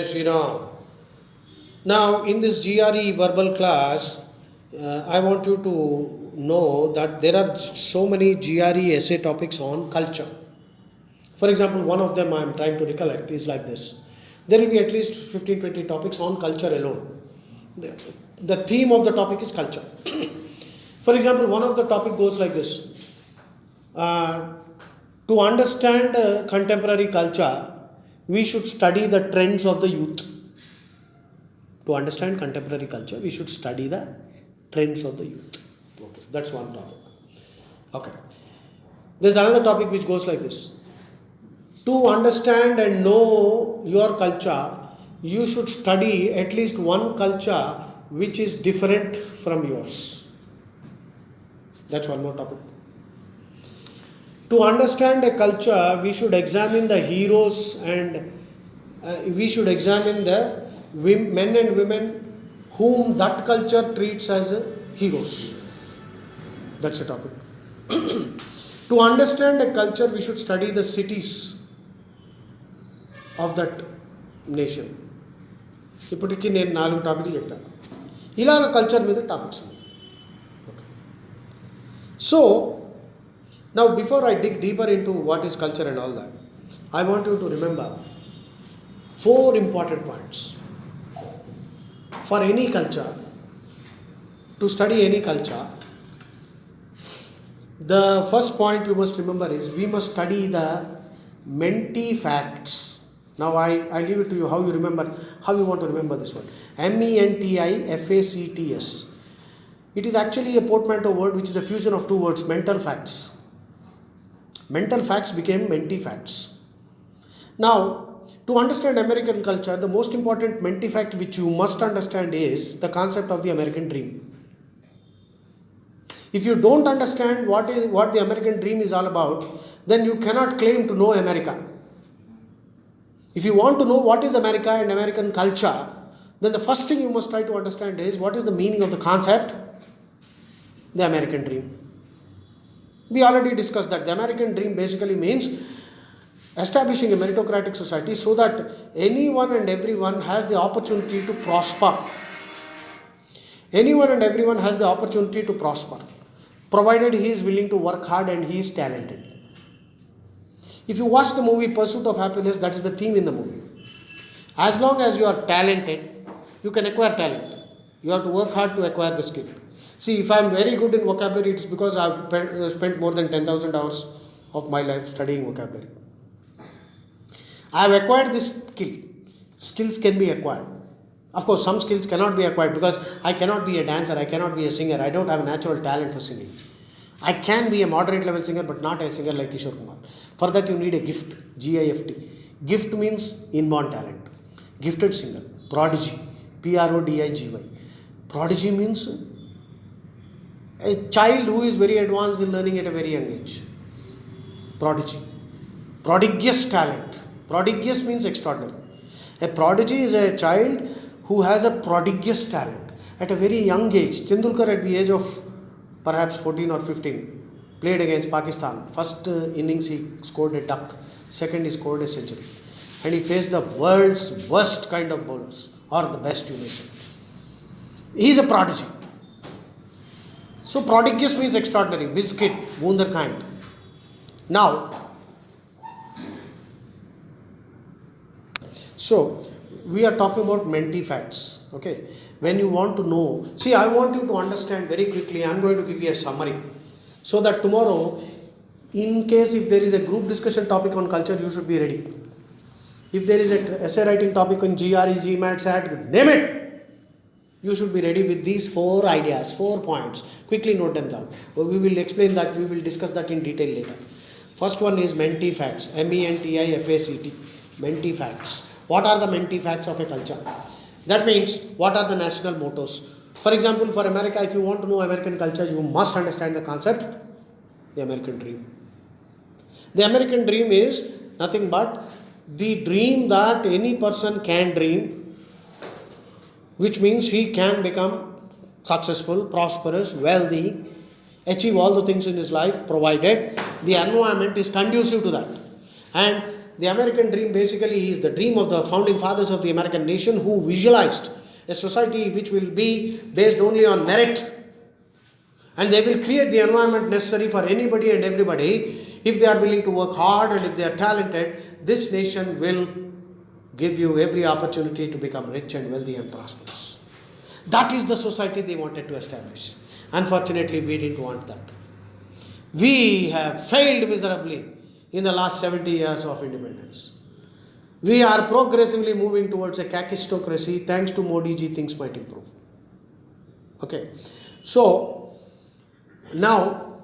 Shri Ram. Now, in this GRE verbal class, I want you to know that there are so many GRE essay topics on culture. For example, one of them I am trying to recollect is like this. There will be at least 15-20 topics on culture alone. The theme of the topic is culture. For example, one of the topic goes like this. To understand contemporary culture, we should study the trends of the youth. To understand contemporary culture, we should study the trends of the youth. Okay, that's one topic. Okay. There's another topic which goes like this. To understand and know your culture, you should study at least one culture which is different from yours. That's one more topic. To understand a culture, we should examine the heroes and we should examine the men and women whom that culture treats as heroes. That's the topic. To understand a culture, we should study the cities of that nation. ఇప్పటికీ నేను 4 టాపిక్లు చెప్పాను. ఇలాగ culture మీద topics ఉన్నాయి. Okay. So now before I dig deeper into what is culture and all that, I want you to remember 4 important points. For any culture, to study any culture, the first point you must remember is we must study the menti facts. Now I leave it to you how you want to remember this one. MENTIFACTS. It is actually a portmanteau word which is a fusion of 2 words, mental facts. Mental facts became menti facts. Now, to understand American culture, the most important menti fact which you must understand is the concept of the American dream. If you don't understand what the American dream is all about, then you cannot claim to know America. If you want to know what is America and American culture, then the first thing you must try to understand is what is the meaning of the concept, the American dream. We already discussed that the American dream basically means establishing a meritocratic society so that anyone and everyone has the opportunity to prosper. Anyone and everyone has the opportunity to prosper, provided he is willing to work hard and he is talented. If you watch the movie Pursuit of Happiness, that is the theme in the movie. As long as you are talented, you can acquire talent. You have to work hard to acquire the skill. See, if I am very good in vocabulary, it's because I have spent more than 10,000 hours of my life studying vocabulary. I have acquired this skill. Skills can be acquired. Of course, some skills cannot be acquired because I cannot be a dancer, I cannot be a singer, I don't have a natural talent for singing. I can be a moderate level singer but not a singer like Kishore Kumar. For that you need a gift, GIFT. Gift means inborn talent. Gifted singer, prodigy, PRODIGY. Prodigy means a child who is very advanced in learning at a very young age. Prodigy. Prodigious talent. Prodigious means extraordinary. A prodigy is a child who has a prodigious talent at a very young age. Tendulkar at the age of perhaps 14 or 15 played against Pakistan. First innings he scored a duck. Second he scored a century. And he faced the world's worst kind of bowlers, or the best you may say. He is a prodigy. So prodigious means extraordinary, whiz kid, wunderkind. Now, so we are talking about menti facts. Okay, when you want to know, see, I want you to understand very quickly. I am going to give you a summary so that tomorrow, in case if there is a group discussion topic on culture, you should be ready. If there is an essay writing topic on GRE, GMAT, SAT, name it, you should be ready with these 4 ideas, 4 points. Quickly note them down. We will explain that, we will discuss that in detail later. First one is menti facts, MENTIFACT, menti facts. What are the menti facts of a culture? That means, what are the national mottos? For example, for America, if you want to know American culture, you must understand the concept, the American dream. The American dream is nothing but the dream that any person can dream, which means he can become successful, prosperous, wealthy, achieve all the things in his life, provided the environment is conducive to that. And the American dream basically is the dream of the founding fathers of the American nation, who visualized a society which will be based only on merit, and they will create the environment necessary for anybody and everybody. If they are willing to work hard and if they are talented, this nation will give you every opportunity to become rich and wealthy and prosperous. That is the society they wanted to establish. Unfortunately, we didn't want that. We have failed miserably in the last 70 years of independence. We are progressively moving towards a kakistocracy. Thanks to Modi ji, things might improve. Okay. So, now,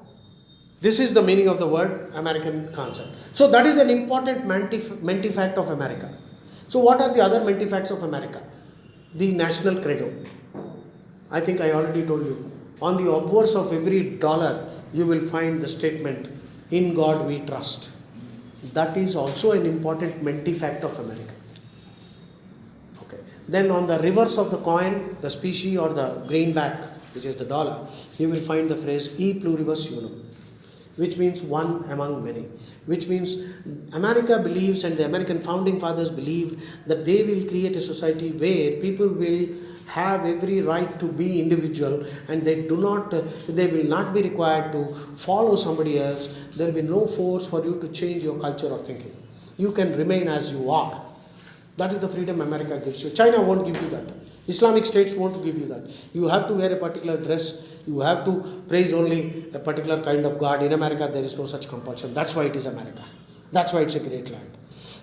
this is the meaning of the word American concept. So, that is an important mentifact of America. So, what are the other mentifacts of America? The national credo. I think I already told you. On the obverse of every dollar, you will find the statement, "In God we trust." That is also an important mentifact of America. Okay. Then on the reverse of the coin, the specie or the greenback, which is the dollar, you will find the phrase "E pluribus unum," which means one among many. Which means America believes, and the American founding fathers believed, that they will create a society where people will have every right to be individual, and they will not be required to follow somebody else. There will be no force for you to change your culture or thinking. You can remain as you are. That is the freedom America gives you. China won't give you that. Islamic states won't give you that. You have to wear a particular dress. You have to praise only a particular kind of God. In America, there is no such compulsion. That's why it is America. That's why it's a great land.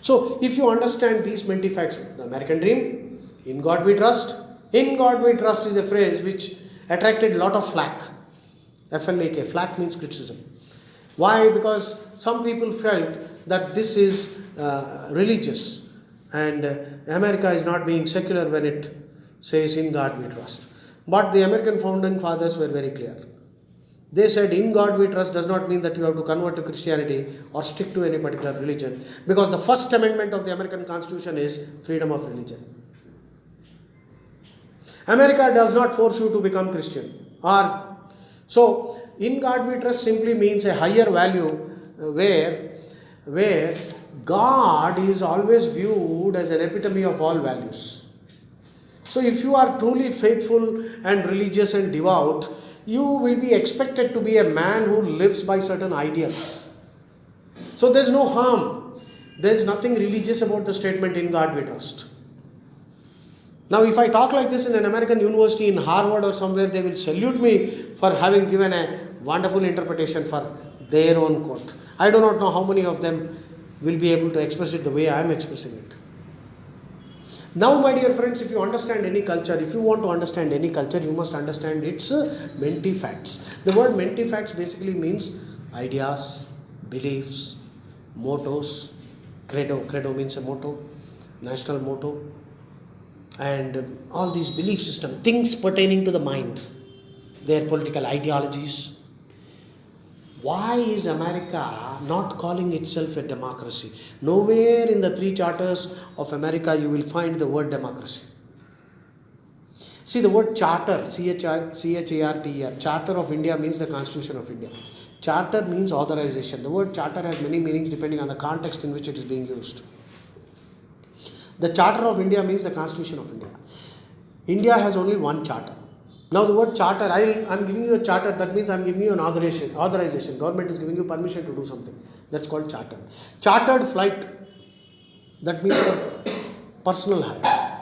So, if you understand these many facts, the American dream, "In God we trust." "In God we trust" is a phrase which attracted a lot of flack. FLAK. Flack means criticism. Why? Because some people felt that this is religious, and America is not being secular when it says "In God we trust." But the American founding fathers were very clear. They said "In God we trust" does not mean that you have to convert to Christianity or stick to any particular religion, because the first amendment of the American Constitution is freedom of religion. America does not force you to become Christian. So, "In God we trust" simply means a higher value where God is always viewed as an epitome of all values. So, if you are truly faithful and religious and devout, you will be expected to be a man who lives by certain ideals. So, there is no harm. There is nothing religious about the statement "In God we trust." Now, if I talk like this in an American university, in Harvard or somewhere, they will salute me for having given a wonderful interpretation for their own quote. I do not know how many of them will be able to express it the way I am expressing it. Now, my dear friends, if you understand any culture, if you want to understand any culture, you must understand its mentifacts. The word mentifacts basically means ideas, beliefs, mottos, credo. Credo means a motto, national motto, and all these belief systems, things pertaining to the mind, their political ideologies. Why is America not calling itself a democracy? Nowhere in the 3 charters of America you will find the word democracy. See, the word charter, CHARTER, Charter of India means the Constitution of India. Charter means authorization. The word charter has many meanings depending on the context in which it is being used. The Charter of India means the Constitution of India. India has only one charter. Now, the word charter, I am giving you a charter, that means I am giving you an authorization. Government is giving you permission to do something. That's called charter. Chartered flight, that means personal hire.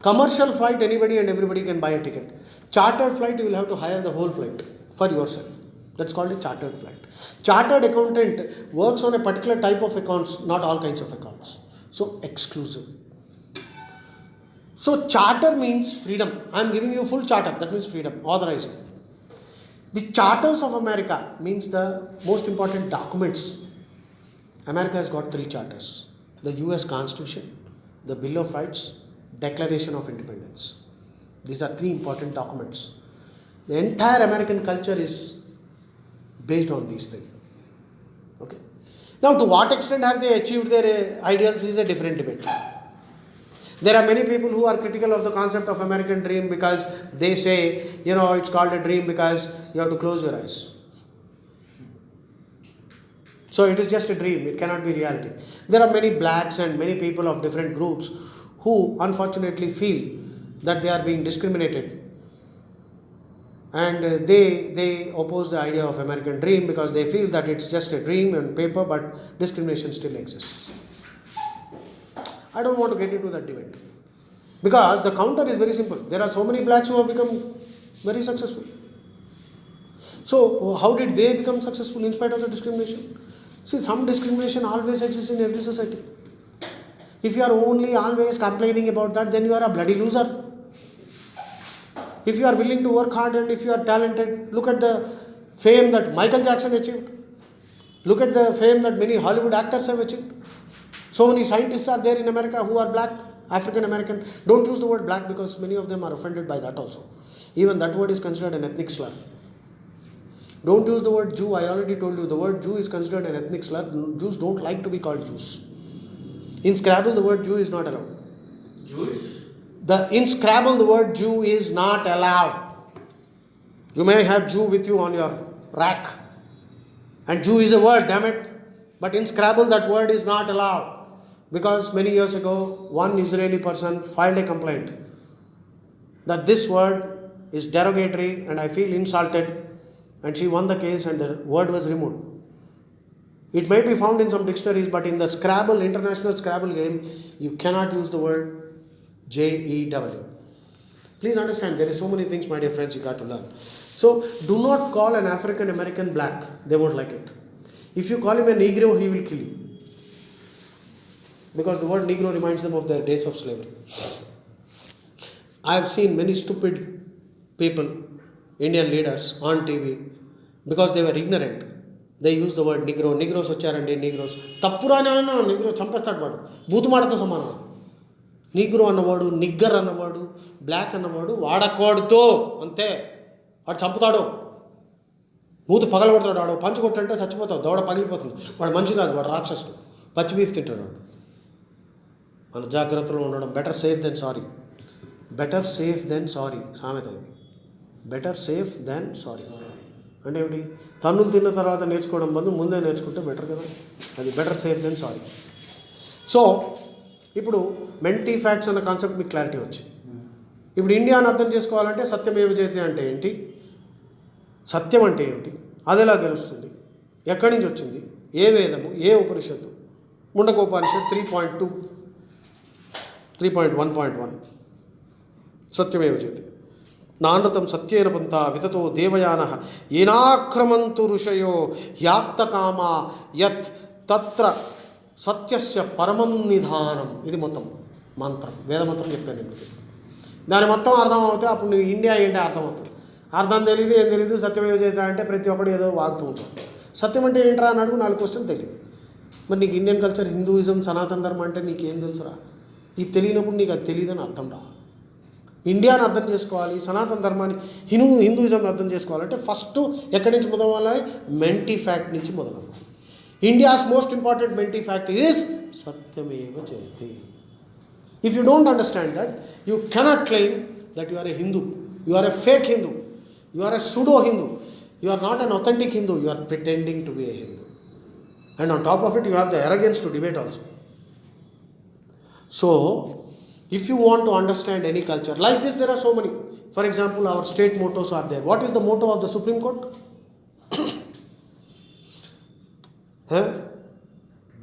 Commercial flight, anybody and everybody can buy a ticket. Chartered flight, you will have to hire the whole flight for yourself. That's called a chartered flight. Chartered accountant works on a particular type of accounts, not all kinds of accounts. So, exclusive. So, charter means freedom. I am giving you full charter, that means freedom, authorizing. The charters of America means the most important documents. America has got 3 charters: the US Constitution, the Bill of Rights, Declaration of Independence. These are 3 important documents. The entire American culture is based on these 3. Okay. Now, to what extent have they achieved their ideals is a different debate. There are many people who are critical of the concept of American dream because they say, it's called a dream because you have to close your eyes. So it is just a dream, it cannot be reality. There are many blacks and many people of different groups who unfortunately feel that they are being discriminated, and they oppose the idea of American dream because they feel that it's just a dream on paper, but discrimination still exists. I don't want to get into that debate because the counter is very simple. There are so many blacks who have become very successful. So how did they become successful in spite of the discrimination? See, some discrimination always exists in every society. If you are only always complaining about that, then you are a bloody loser. If you are willing to work hard and if you are talented, look at the fame that Michael Jackson achieved. Look at the fame that many Hollywood actors have achieved. So many scientists are there in America who are black, African American. Don't use the word black because many of them are offended by that also. Even that word is considered an ethnic slur. Don't use the word Jew. I already told you the word Jew is considered an ethnic slur. Jews don't like to be called Jews. In Scrabble, the word Jew is not allowed. Jewish? In Scrabble, the word Jew is not allowed. You may have Jew with you on your rack. And Jew is a word, damn it. But in Scrabble, that word is not allowed. Because many years ago, one Israeli person filed a complaint that this word is derogatory and I feel insulted. And she won the case and the word was removed. It may be found in some dictionaries, but in the Scrabble, international Scrabble game, you cannot use the word Jew. Please understand, there is so many things, my dear friends, you got to learn. So, do not call an African American black. They won't like it. If you call him a Negro, he will kill you. Because the word Negro reminds them of their days of slavery. I have seen many stupid people, Indian leaders, on TV, because they were ignorant. They use the word Negro. Negros వచ్చారండి Negros. తప్పురానా Negro చంపేస్తాడు వాడు. బూతుమాటతో సమానం. Negro అన్నవాడు, nigger అన్నవాడు, black అన్నవాడు వాడకూడదు అంతే. వాడు చంపుతాడు. బూతు పగలగొడతాడు. వాడు పంచి కొట్టంటే చచ్చిపోతావు. దవడ పగిలిపోతుంది. వాడు మనిషి కాదు, వాడు రాక్షసుడు. పచ్చి బీఫ్ తింటాడు వాడు. మన జాగ్రత్తలో ఉండడం. Better safe than sorry. Better safe than sorry సామెత ఇది. బెటర్ సేఫ్ దెన్ సారీ అంటే ఏమిటి? తన్నులు తిన్న తర్వాత నేర్చుకోవడం బదులు ముందే నేర్చుకుంటే బెటర్ కదా. అది better safe than sorry. So ఇప్పుడు మెంటీ ఫ్యాక్ట్స్ అన్న కాన్సెప్ట్ మీకు క్లారిటీ వచ్చింది. ఇప్పుడు ఇండియాని అర్థం చేసుకోవాలంటే సత్యమేవ జయతే అంటే ఏంటి, సత్యం అంటే ఏమిటి, అది ఎలా గెలుస్తుంది, ఎక్కడి నుంచి వచ్చింది, ఏ వేదము, ఏ ఉపనిషత్తు. ముండకోపనిషత్ 3.2 3.1.1 సత్యమేవ జయతే. నానృతం సత్యేన పంత వితతో దేవయాన ఏనాక్రమంతు ఋషయో యాప్తకామా యత్ తత్ర సత్యస్య పరమం నిధానం. ఇది మొత్తం మంత్రం, వేదమంత్రం చెప్పాను నేను మీకు. దాని మొత్తం అర్థం అవుతే అప్పుడు నువ్వు ఇండియా ఏంటి అర్థమవుతుంది. అర్థం తెలియదు, ఏం తెలియదు. సత్యమేవ జయతే అంటే ప్రతి ఒక్కడు ఏదో వాగుతూ ఉంటాం. సత్యం అంటే ఏంట్రా అని అడుగు, 4 క్వశ్చన్ తెలియదు. మరి నీకు ఇండియన్ కల్చర్, హిందూయిజం, సనాతన ధర్మం అంటే నీకేం తెలుసురా? ఇది తెలియనప్పుడు నీకు అది తెలియదని అర్థం రా. ఇండియాని అర్థం చేసుకోవాలి, సనాతన ధర్మాన్ని, హిందూయిజంని అర్థం చేసుకోవాలంటే ఫస్ట్ ఎక్కడి నుంచి మొదలవ్వాలి? మెంటీ ఫ్యాక్ట్ నుంచి మొదలవ్వాలి. India's most important mentifact is Satyameva Jayate. If you don't understand that, you cannot claim that you are a Hindu. You are a fake Hindu. You are a pseudo Hindu. You are not an authentic Hindu. You are pretending to be a Hindu. And on top of it, you have the arrogance to debate also. So, if you want to understand any culture, like this there are so many. For example, our state mottos are there. What is the motto of the Supreme Court?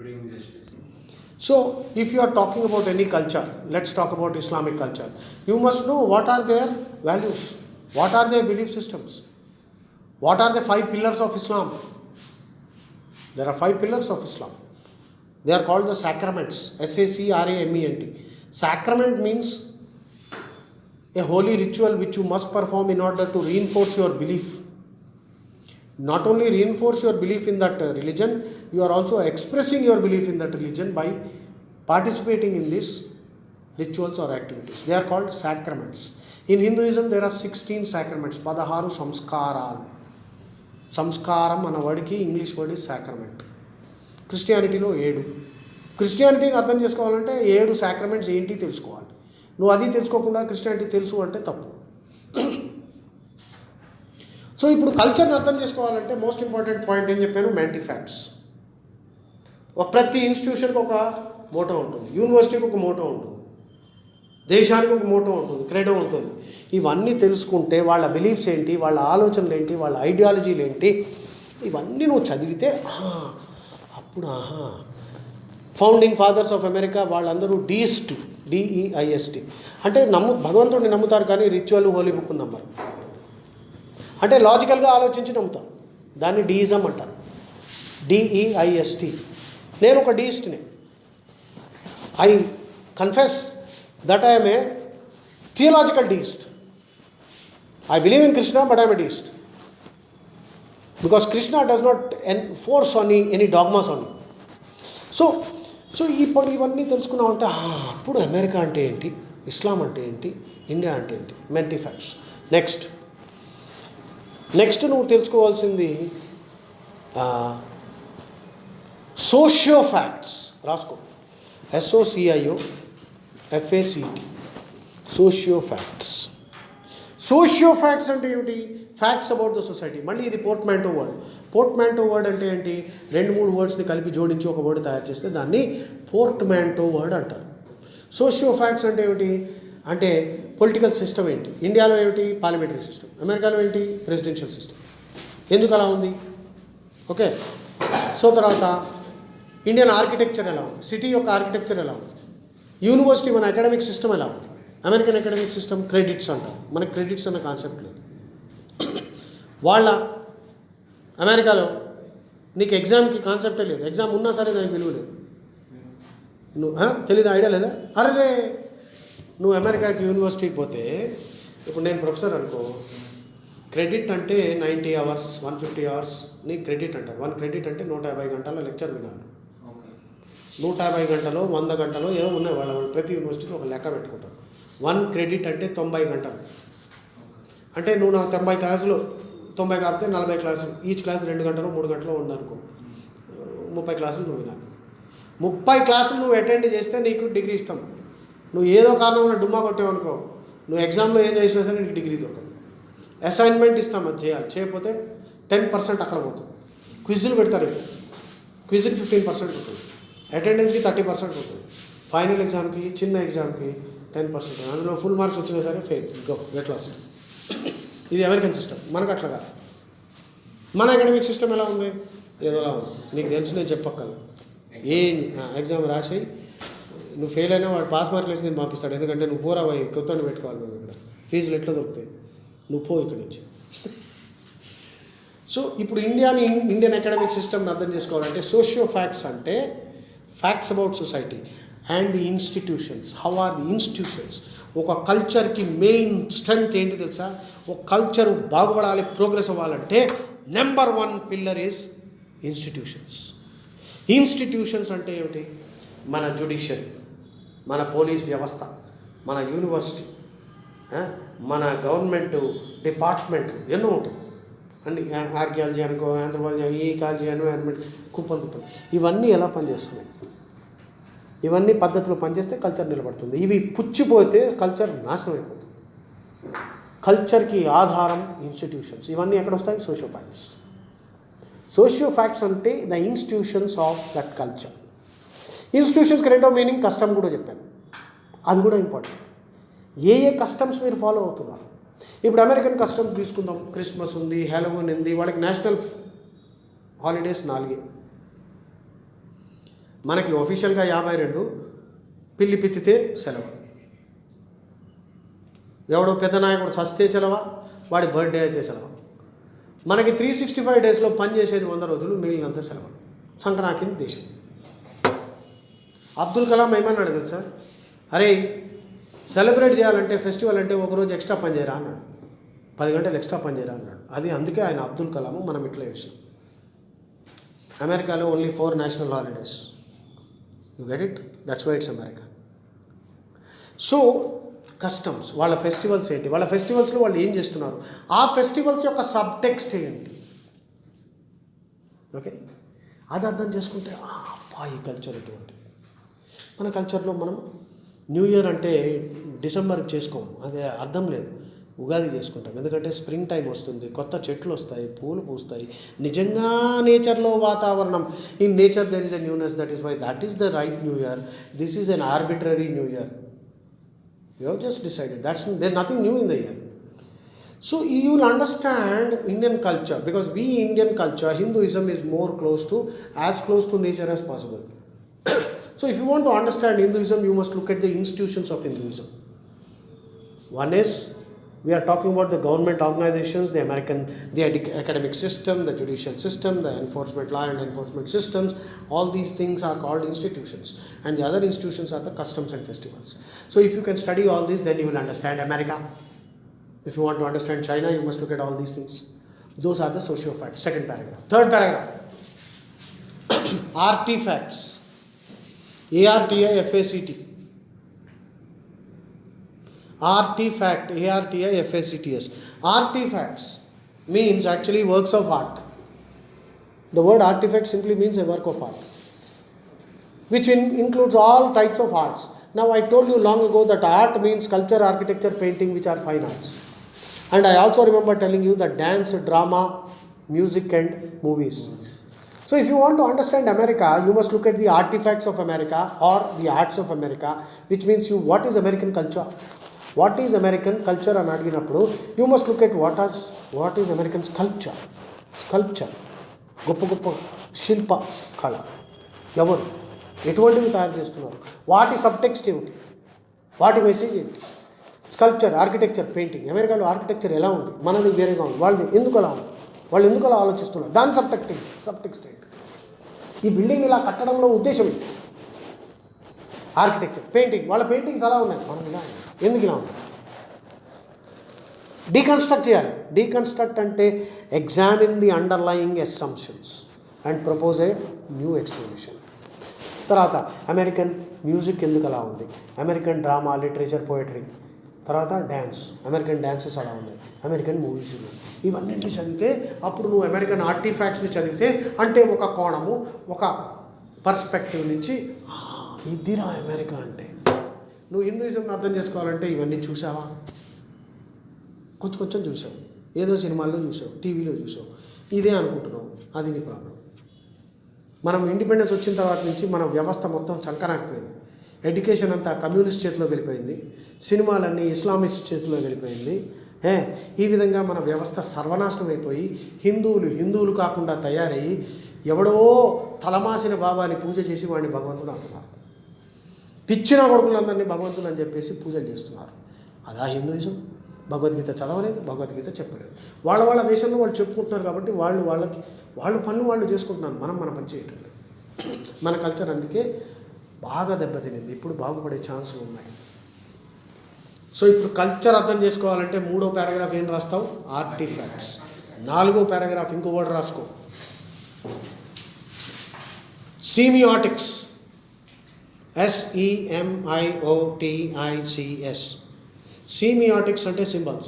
Bring justice. So, if you are talking about any culture, let's talk about Islamic culture. You must know what are their values, what are their belief systems, what are the 5 pillars of Islam. There are 5 pillars of Islam. They are called the sacraments. SACRAMENT. Sacrament means a holy ritual which you must perform in order to reinforce your belief. Not only reinforce your belief in that religion, you are also expressing your belief in that religion by participating in these rituals or activities. They are called sacraments. In Hinduism, there are 16 sacraments. 16 samskaralu. సంస్కారం అన్న వర్డ్కి English word is sacrament. క్రిస్టియానిటీలో 7. క్రిస్టియానిటీని అర్థం చేసుకోవాలంటే 7 sacraments ఏంటి తెలుసుకోవాలి. నువ్వు అది తెలుసుకోకుండా Christianity తెలుసు అంటే తప్పు. సో ఇప్పుడు కల్చర్ని అర్థం చేసుకోవాలంటే మోస్ట్ ఇంపార్టెంట్ పాయింట్ ఏం చెప్పాను? Mentee facts. ప్రతి ఇన్స్టిట్యూషన్కి ఒక మోటో ఉంటుంది, యూనివర్సిటీకి ఒక మోటో ఉంటుంది, దేశానికి ఒక మోటో ఉంటుంది, క్రెడో ఉంటుంది. ఇవన్నీ తెలుసుకుంటే వాళ్ళ బిలీఫ్స్ ఏంటి, వాళ్ళ ఆలోచనలు ఏంటి, వాళ్ళ ఐడియాలజీలు ఏంటి, ఇవన్నీ నువ్వు చదివితే అప్పుడు ఫౌండింగ్ ఫాదర్స్ ఆఫ్ అమెరికా వాళ్ళందరూ డీయిస్ట్, డిఈఐఎస్టీ అంటే భగవంతుడిని నమ్ముతారు కానీ రిచువల్ హోలీ బుక్ నమ్మరు. అంటే లాజికల్గా ఆలోచించి నమ్ముతారు, దాన్ని డీయిజం అంటారు, డిఈఐఎస్టీ. నేను ఒక డీయిస్ట్ని. I confess that I'm a theological deist. I believe in Krishna, but I am a deist. Because Krishna does not enforce any dogmas on you. So ఇప్పుడు ఇవన్నీ తెలుసుకున్నామంటే అప్పుడు అమెరికా అంటే ఏంటి, ఇస్లాం అంటే ఏంటి, ఇండియా అంటే ఏంటి, మెంటీ ఫ్యాక్ట్స్. నెక్స్ట్ నువ్వు తెలుసుకోవాల్సింది సోషియో ఫ్యాక్ట్స్. రాసుకో, SOCIO FACT, socio facts. Sociofacts అంటే ఏమిటి? Facts about the society. మళ్ళీ ఇది పోర్ట్మాంటో వర్డ్. పోర్ట్మాంటో వర్డ్ అంటే ఏంటి? 2-3 వర్డ్స్ని కలిపి జోడించి ఒక వర్డ్ తయారు చేస్తే దాన్ని పోర్ట్మాంటో వర్డ్ అంటారు. సోషియో ఫ్యాక్ట్స్ అంటే ఏమిటి? అంటే పొలిటికల్ సిస్టమ్ ఏంటి, ఇండియాలో ఏమిటి, పార్లమెంటరీ సిస్టమ్, అమెరికాలో ఏంటి, ప్రెసిడెన్షియల్ సిస్టమ్, ఎందుకు అలా ఉంది, ఓకే. సో తర్వాత ఇండియన్ ఆర్కిటెక్చర్ ఎలా ఉంది, సిటీ యొక్క ఆర్కిటెక్చర్ ఎలా ఉంది, యూనివర్సిటీ మన అకాడమిక్ సిస్టమ్ ఎలా ఉంది. అమెరికన్ అకాడమిక్ సిస్టమ్ క్రెడిట్స్ అంటారు, మనకి క్రెడిట్స్ అన్న కాన్సెప్ట్ లేదు. వాళ్ళ అమెరికాలో నీకు ఎగ్జామ్కి కాన్సెప్టే లేదు, ఎగ్జామ్ ఉన్నా సరే దానికి విలువ లేదు. నువ్వు తెలీదు, ఐడియా లేదా? అరే నువ్వు అమెరికాకి యూనివర్సిటీకి పోతే, ఇప్పుడు నేను ప్రొఫెసర్ అనుకో, క్రెడిట్ అంటే 90 hours 150 hours నీకు క్రెడిట్ అంటారు. 1 క్రెడిట్ అంటే 150 గంటల లెక్చర్ వినాలి. 150 గంటలో 100 గంటలో ఏమో ఉన్నాయి, వాళ్ళు ప్రతి యూనివర్సిటీలో ఒక లెక్క పెట్టుకుంటారు. 1 క్రెడిట్ అంటే 90 గంటలు. అంటే నువ్వు నా 90 క్లాసులు, 90 కాకపోతే 40 క్లాసులు, ఈచ్ క్లాస్ 2 గంటలు 3 గంటలు ఉందనుకో, 30 క్లాసులు నువ్వు వినాలి. 30 క్లాసులు నువ్వు అటెండ్ చేస్తే నీకు డిగ్రీ ఇస్తాం. నువ్వు ఏదో కారణంలో డుమ్మా కొట్టావు అనుకో, నువ్వు ఎగ్జామ్లో ఏం చేసినా సరే నీకు డిగ్రీ దొరకదు. అసైన్మెంట్ ఇస్తాం, అది చేయాలి, చేయకపోతే 10% అక్కడ పోతుంది. క్విజ్లు పెడతారు, క్విజ్కి 15% ఉంటుంది, అటెండెన్స్కి 30% ఉంటుంది, ఫైనల్ ఎగ్జామ్కి, చిన్న ఎగ్జామ్కి 10%. అందులో ఫుల్ మార్క్స్ వచ్చినా సరే ఫెయిల్, గెట్ లాస్ట్. ఇది అమెరికన్ సిస్టమ్, మనకు అట్లా కాదు. మన అకాడమిక్ సిస్టమ్ ఎలా ఉంది? ఏదోలా ఉంది. నీకు తెలుసు, నేను చెప్పక్కల. ఏ ఎగ్జామ్ రాసి నువ్వు ఫెయిల్ అయినా వాడు పాస్ మార్కులు వేసి నేను పంపిస్తాడు. ఎందుకంటే నువ్వు పోరా పోయి కొత్తని పెట్టుకోవాలి, మేము ఇక్కడ ఫీజులు ఎట్లా దొరుకుతాయి, నువ్వు పో ఇక్కడి నుంచి. సో ఇప్పుడు ఇండియన్ అకాడమిక్ సిస్టమ్ని అర్థం చేసుకోవాలంటే సోషియో ఫ్యాక్ట్స్ అంటే facts about society and the institutions. How are the institutions? ఒక కల్చర్కి మెయిన్ స్ట్రెంగ్త్ ఏంటి తెలుసా? ఒక కల్చర్ బాగుపడాలి, ప్రోగ్రెస్ అవ్వాలంటే number 1 pillar is institutions. Institutions అంటే ఏమిటి? మన జ్యుడిషియరీ, మన పోలీస్ వ్యవస్థ, మన యూనివర్సిటీ, మన గవర్నమెంట్ డిపార్ట్మెంట్ ఎన్నో ఉంటుంది. అన్ని ఆర్కియాలజీ అనుకో, ఆంథ్రోపాలజీ, ఈకాలజీ, ఎన్వైరన్మెంట్, కుప్పలు. ఇవన్నీ ఎలా పనిచేస్తున్నాయి? ఇవన్నీ పద్ధతిలో పనిచేస్తే కల్చర్ నిలబడుతుంది. ఇవి పుచ్చిపోతే కల్చర్ నాశనం అయిపోతుంది. కల్చర్కి ఆధారం ఇన్స్టిట్యూషన్స్. ఇవన్నీ ఎక్కడ వస్తాయి? Sociofacts. సోషియో ఫ్యాక్ట్స్ అంటే the institutions of that culture. ఇన్స్టిట్యూషన్స్కి రెండో మీనింగ్ కస్టమ్ కూడా చెప్పాను, అది కూడా ఇంపార్టెంట్. ఏ కస్టమ్స్ మీరు ఫాలో అవుతున్నారు? ఇప్పుడు అమెరికన్ కస్టమ్స్ తీసుకుందాం. క్రిస్మస్ ఉంది, హ్యాలోవీన్ ఉంది, వాళ్ళకి నేషనల్ హాలిడేస్ 4. మనకి ఆఫీషియల్గా 52, పిల్లి పిత్తితే సెలవు. ఎవడో పెద్ద నాయకుడు సస్తే సెలవా, వాడి బర్త్డే అయితే సెలవు. మనకి 365 డేస్లో పని చేసేది 100 రోజులు, మిగిలినంత సెలవులు. సంక్రాంతి దేశం. అబ్దుల్ కలాం ఏమన్నాడు తెలుసా? అరే సెలబ్రేట్ చేయాలంటే, ఫెస్టివల్ అంటే ఒకరోజు ఎక్స్ట్రా పని చేయరా అన్నాడు, 10 గంటలు ఎక్స్ట్రా పని చేయరా అన్నాడు. అది అందుకే ఆయన అబ్దుల్ కలాము, మనం ఇట్లా చేసాం. అమెరికాలో only 4 national holidays. You get it? That's why it's America. So customs, వాళ్ళ ఫెస్టివల్స్ ఏంటి, వాళ్ళ ఫెస్టివల్స్లో వాళ్ళు ఏం చేస్తున్నారు, ఆ ఫెస్టివల్స్ యొక్క సబ్టెక్స్ట్ ఏంటి, ఓకే, అది అర్థం చేసుకుంటే అబ్బా ఈ కల్చర్ ఎటువంటి. మన కల్చర్లో మనం న్యూ ఇయర్ అంటే డిసెంబర్కి చేసుకోము, అదే అర్థం లేదు. ఉగాది చేసుకుంటాం, ఎందుకంటే స్ప్రింగ్ టైం వస్తుంది, కొత్త చెట్లు వస్తాయి, పూలు పూస్తాయి, నిజంగా నేచర్లో వాతావరణం. In nature there is a newness, that is why that is the right new year. This is an arbitrary new year. You have just decided, there nothing new in the year. So you will understand Indian culture, because we Indian culture, Hinduism is more close to, as close to nature as possible. So if you want to understand Hinduism, you must look at the institutions of Hinduism. One is, we are talking about the government organizations, the academic system, the judicial system, the enforcement law and enforcement systems. All these things are called institutions, and the other institutions are the customs and festivals. So if you can study all this, then you will understand America. If you want to understand China, you must look at all these things. Those are the socio-facts. Second paragraph. Third paragraph. Artifacts. ARTIFACT. Artifact. ARTIFACTS. Artifacts means actually works of art. The word artifact simply means a work of art, which includes all types of arts. Now I told you long ago that art means sculpture, architecture, painting, which are fine arts. And I also remember telling you that dance, drama, music and movies. So if you want to understand America, you must look at the artifacts of America or the arts of America, which means what is American culture? What is American culture అని అడిగినప్పుడు you must look at what is American sculpture. గొప్ప గొప్ప శిల్ప కళ ఎవరు, ఎటువంటివి తయారు చేస్తున్నారు, వాటి సబ్టెక్స్ట్ ఏమిటి, వాటి మెసేజ్ ఏంటి. Sculpture, architecture, painting. అమెరికాలో ఆర్కిటెక్చర్ ఎలా ఉంది, మనది వేరేగా ఉంది, వాళ్ళది ఎందుకు అలా ఉంది, వాళ్ళు ఎందుకు అలా ఆలోచిస్తున్నారు, దాని సబ్టెక్స్ట్ ఏంటి, ఈ బిల్డింగ్ ఇలా కట్టడంలో ఉద్దేశం ఏంటి. ఆర్కిటెక్చర్, పెయింటింగ్, వాళ్ళ పెయింటింగ్స్ అలా ఉన్నాయి, మనం ఇలా ఎందుకు ఇలా ఉంది. డీకన్స్ట్రక్ట్ చేయాలి. డీకన్స్ట్రక్ట్ అంటే examine the underlying assumptions and propose a new explanation. తర్వాత అమెరికన్ మ్యూజిక్ ఎందుకు అలా ఉంది, అమెరికన్ డ్రామా, లిటరేచర్, పోయట్రీ, తర్వాత డ్యాన్స్, అమెరికన్ డ్యాన్సెస్ అలా ఉన్నాయి, అమెరికన్ మూవీస్ ఉన్నాయి. ఇవన్నింటినీ చదివితే అప్పుడు నువ్వు అమెరికన్ ఆర్టిఫాక్ట్స్ని చదివితే అంటే ఒక కోణము, ఒక పర్స్పెక్టివ్ నుంచి ఇదిరా అమెరికా అంటే. నువ్వు హిందూయిజంని అర్థం చేసుకోవాలంటే ఇవన్నీ చూసావా, కొంచెం చూసావు, ఏదో సినిమాల్లో చూసావు, టీవీలో చూసావు, ఇదే అనుకుంటున్నావు, అది నీ ప్రాబ్లం. మనం ఇండిపెండెన్స్ వచ్చిన తర్వాత నుంచి మన వ్యవస్థ మొత్తం చంకనాకపోయింది. ఎడ్యుకేషన్ అంతా కమ్యూనిస్ట్ చేతిలో వెళ్ళిపోయింది, సినిమాలన్నీ ఇస్లామిస్ట్ చేతిలో వెళ్ళిపోయింది. ఈ విధంగా మన వ్యవస్థ సర్వనాశనం అయిపోయి హిందువులు కాకుండా తయారయ్యి ఎవడో తలమాసిన బాబాని పూజ చేసి వాడిని భగవంతుడు అంటున్నారు. పిచ్చిన కొడుకులందరినీ భగవంతుడు అని చెప్పేసి పూజలు చేస్తున్నారు. అదా హిందూయిజం? భగవద్గీత చదవలేదు, భగవద్గీత చెప్పలేదు. వాళ్ళ దేశంలో వాళ్ళు చెప్పుకుంటున్నారు కాబట్టి వాళ్ళు పనులు వాళ్ళు చేసుకుంటున్నారు, మనం మన పని చేయటం. మన కల్చర్ అందుకే బాగా దెబ్బతినింది. ఇప్పుడు బాగుపడే ఛాన్సులు ఉన్నాయి. సో ఇప్పుడు కల్చర్ అర్థం చేసుకోవాలంటే 3వ పారాగ్రాఫ్ ఏం రాస్తావు? ఆర్టిఫాక్ట్స్. 4వ పారాగ్రాఫ్ ఇంకో వర్డ్ రాసుకో, సీమియాటిక్స్. SEMIOTICS. సీమియాటిక్స్ అంటే సింబల్.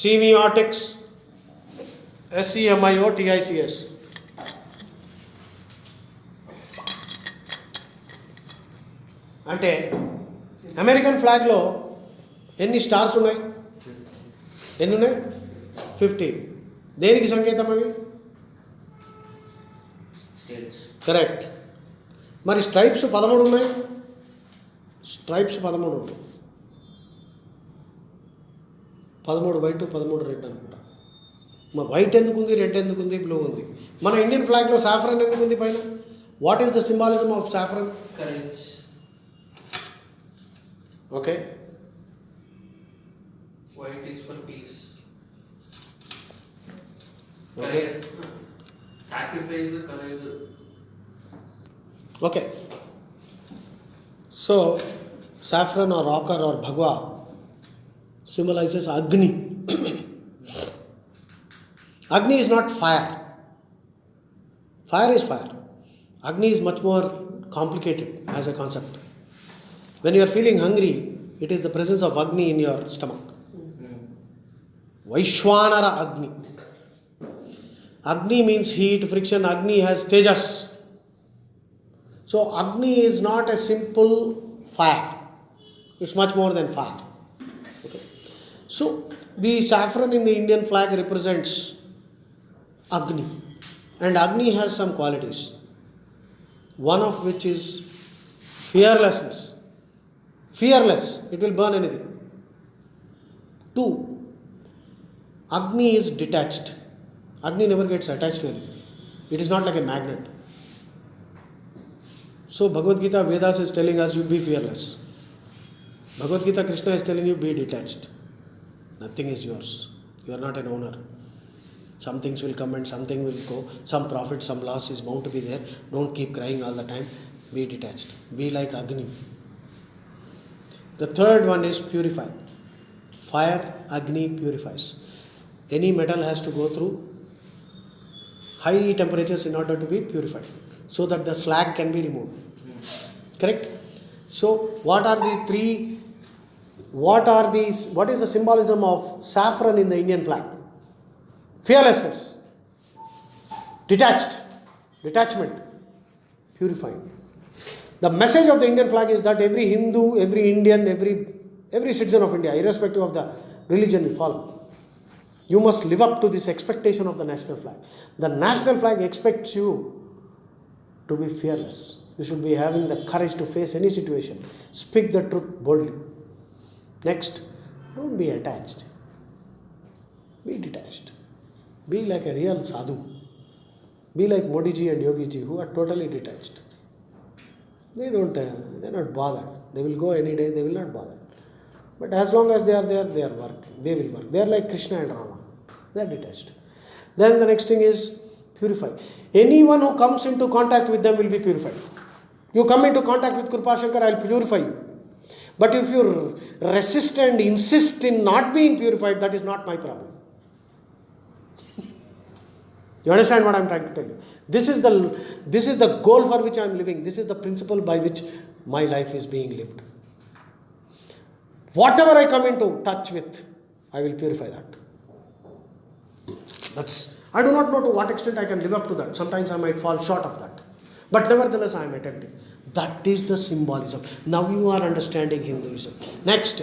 సీమియాటిక్స్, SEMIOTICS. అంటే అమెరికన్ ఫ్లాగ్లో ఎన్ని స్టార్స్ ఉన్నాయి? 50. దేనికి సంకేతం అవి? కరెక్ట్. మరి స్ట్రైప్స్ 13 ఉన్నాయి. స్ట్రైప్స్ 13 ఉంటాయి. 13 వైట్, 13 రెడ్ అనుకుంటా. మరి వైట్ ఎందుకు ఉంది, రెడ్ ఎందుకు ఉంది, బ్లూ ఉంది? మన ఇండియన్ ఫ్లాగ్లో సాఫ్రన్ ఎందుకు ఉంది పైన? What is the symbolism of saffron? Courage. Okay. White is for peace. Okay. Sacrifice, courage. Okay. So, saffron or ochre or bhagwa symbolizes Agni. Agni is not fire. Fire is fire. Agni is much more complicated as a concept. When you are feeling hungry, it is the presence of Agni in your stomach. Vaishwanara Agni. Agni means heat, friction. Agni has tejas. So Agni is not a simple fire. It's much more than fire. Okay. So the saffron in the Indian flag represents Agni, and Agni has some qualities. One of which is fearlessness. Fearless, it will burn anything. Two, Agni is detached. Agni never gets attached to anything. It is not like a magnet. So Bhagavad Gita, Vedas is telling us you be fearless. Bhagavad Gita, Krishna is telling you be detached. Nothing is yours. You are not an owner. Some things will come and something will go. Some profit, some loss is bound to be there. Don't keep crying all the time. Be detached. Be like Agni. The third one is purify. Fire, Agni purifies. Any metal has to go through high temperatures in order to be purified, so that the slag can be removed. Correct? So what is the symbolism of saffron in the Indian flag? Fearlessness, detachment, purifying. The message of the Indian flag is that every Hindu, every Indian, every citizen of India, irrespective of the religion you follow, you must live up to this expectation of the national flag. The national flag expects you to be fearless. You should be having the courage to face any situation. Speak the truth boldly. Next, don't be attached. Be detached. Be like a real sadhu. Be like Modi ji and Yogi ji, who are totally detached. They're not bothered. They will go any day, they will not bother. But as long as they are there, they will work. They are like Krishna and Rama. They are detached. Then the next thing is purify. Anyone who comes into contact with them will be purified. You come into contact with Krupa Shankar, I will purify you. But if you resist and insist in not being purified, that is not my problem. You understand what I am trying to tell you? This is the goal for which I am living. This is the principle by which my life is being lived. Whatever I come into touch with, I will purify that. I do not know to what extent I can live up to that. Sometimes I might fall short of that. But nevertheless, I am attempting. That is the symbolism. Now you are understanding Hinduism. Next,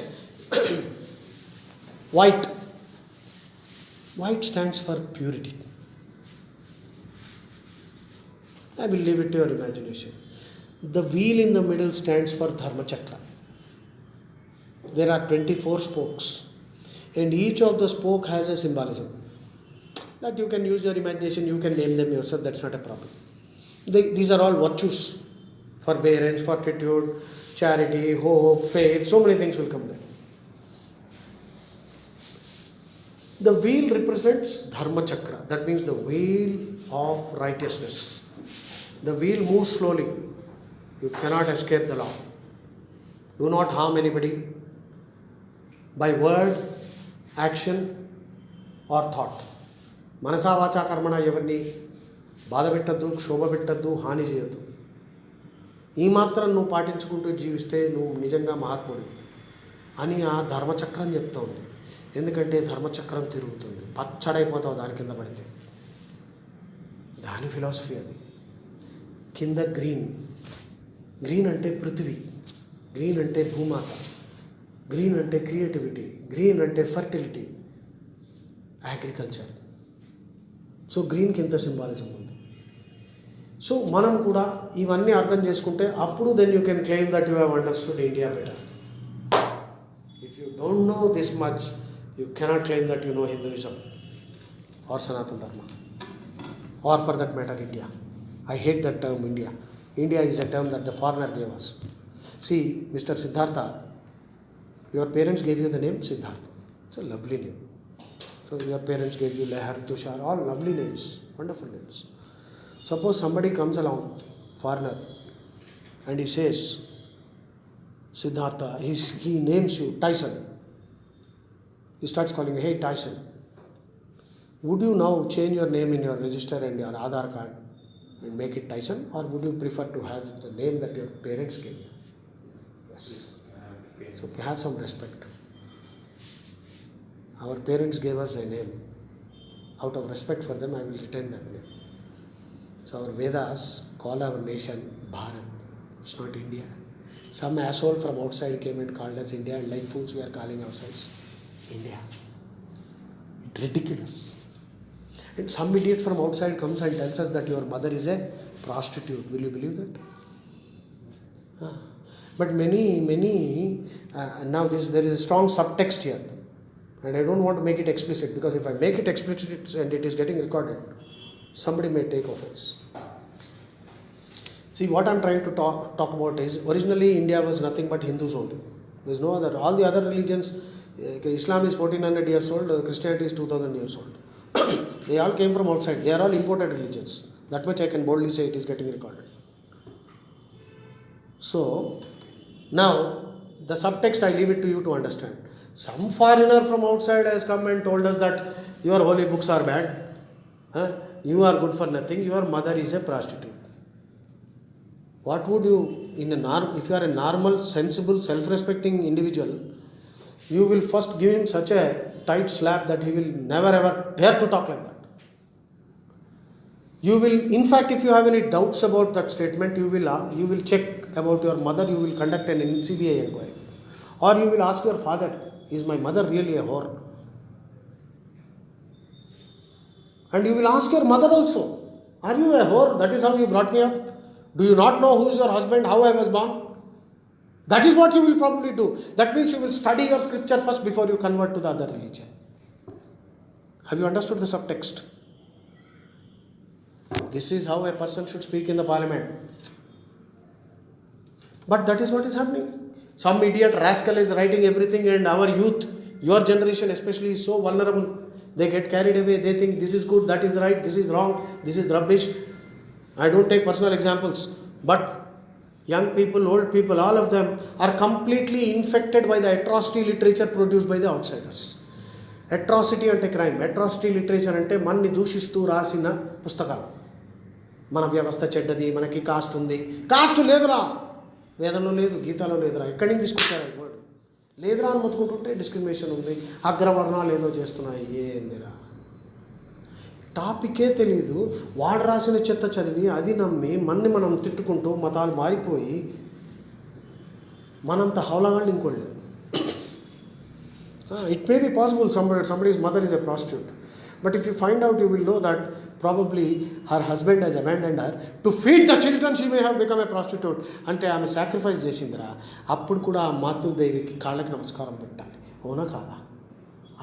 white. White stands for purity. I will leave it to your imagination. The wheel in the middle stands for Dharma Chakra. There are 24 spokes, and each of the spoke has a symbolism. That you can use your imagination, you can name them yourself, that's not a problem. These are all virtues. Forbearance, fortitude, charity, hope, faith, so many things will come there. The wheel represents Dharma Chakra, that means the wheel of righteousness. The wheel moves slowly. You cannot escape the law. Do not harm anybody by word, action, or thought. Manasa vacha karmana evarni బాధ పెట్టద్దు, క్షోభ పెట్టద్దు, హాని చేయొద్దు. ఈ మాత్రం నువ్వు పాటించుకుంటూ జీవిస్తే నువ్వు నిజంగా మహాత్ముడు అని ఆ ధర్మచక్రం చెప్తోంది. ఎందుకంటే ధర్మచక్రం తిరుగుతుంది, పచ్చడైపోతావు దాని కింద పడితే. దాని ఫిలాసఫీ అది. కింద గ్రీన్ అంటే పృథివీ, గ్రీన్ అంటే భూమాత, గ్రీన్ అంటే క్రియేటివిటీ, గ్రీన్ అంటే ఫర్టిలిటీ, అగ్రికల్చర్. సో గ్రీన్కి ఇంత సింబాలిజం ఉంది. సో మనం కూడా ఇవన్నీ అర్థం చేసుకుంటే అప్పుడు then you can claim that you have understood India better. If you don't know this much, you cannot claim that you know Hinduism or Sanatana Dharma or for that matter India. I hate that term India. India is a term that the foreigner gave us. See, Mr. Siddhartha, your parents gave you the name Siddhartha. It's a lovely name. So your parents gave you Lehar, Tushar, all lovely names, wonderful names. Suppose somebody comes along, foreigner, and he says, Siddhartha, he names you Tyson. He starts calling you, hey Tyson. Would you now change your name in your register and your Aadhaar card and make it Tyson, or would you prefer to have the name that your parents gave you? Yes. So have some respect. Our parents gave us a name. Out of respect for them, I will retain that name. So our Vedas call our nation Bharat. It's not India. Some asshole from outside came and called us India, and like fools we are calling ourselves India. It's ridiculous. And some idiot from outside comes and tells us that your mother is a prostitute. Will you believe that? But now there is a strong subtext here. And I don't want to make it explicit, because if I make it explicit and it is getting recorded, somebody may take offense. See, what I'm trying to talk about is, originally India was nothing but Hindus only. There's no other. All the other religions, Islam is 1400 years old, Christianity is 2000 years old. They all came from outside. They are all imported religions. That much I can boldly say, it is getting recorded. So, now, the subtext I leave it to you to understand. Some foreigner from outside has come and told us that your holy books are bad. You are good for nothing. Your mother is a prostitute. What would you, if you are a normal, sensible, self-respecting individual, you will first give him such a tight slap that he will never ever dare to talk like that. You will, in fact, if you have any doubts about that statement, you will check about your mother, you will conduct an CBI inquiry. Or you will ask your father, is my mother really a whore? And you will ask your mother also, are you a whore? That is how you brought me up. Do you not know who is your husband, how I was born? That is what you will probably do. That means you will study your scripture first before you convert to the other religion. Have you understood the subtext? This is how a person should speak in the parliament. But that is what is happening. Some idiot rascal is writing everything, and our youth, your generation especially, is so vulnerable. They get carried away. They think this is good, that is right, this is wrong, this is rubbish. I don't take personal examples, but young people, old people, all of them are completely infected by the atrocity literature produced by the outsiders. Atrocity ante crime. Atrocity literature ante manni దూషిస్తూ రాసిన పుస్తకాలు. మన వ్యవస్థ చెడ్డది, మనకి cost ఉంది. Cost లేదురా, వేదంలో లేదు, గీతాలో లేదురా. ఎక్కడి నుంచి తీసుకొచ్చారు ఈ వర్డ్? లేదురా అని మొత్తుకుంటుంటే డిస్క్రిమినేషన్ ఉంది, అగ్రవర్ణాలు ఏదో చేస్తున్నాయి. ఏందిరా, టాపికే తెలీదు. వాడు రాసిన చెత్త చదివి అది నమ్మి మనం తిట్టుకుంటూ మతాలు మారిపోయి మనంత హౌలగాళ్ళు ఇంకోటి లేదు. It may be possible somebody's mother is a prostitute. But if you find out, you will know that probably her husband has abandoned her. To feed the children, she may have become a prostitute. అంటే ఆమె sacrifice చేసిందిరా. అప్పుడు కూడా ఆ మాతృదేవికి కాళ్ళకి నమస్కారం పెట్టాలి. అవునా కాదా?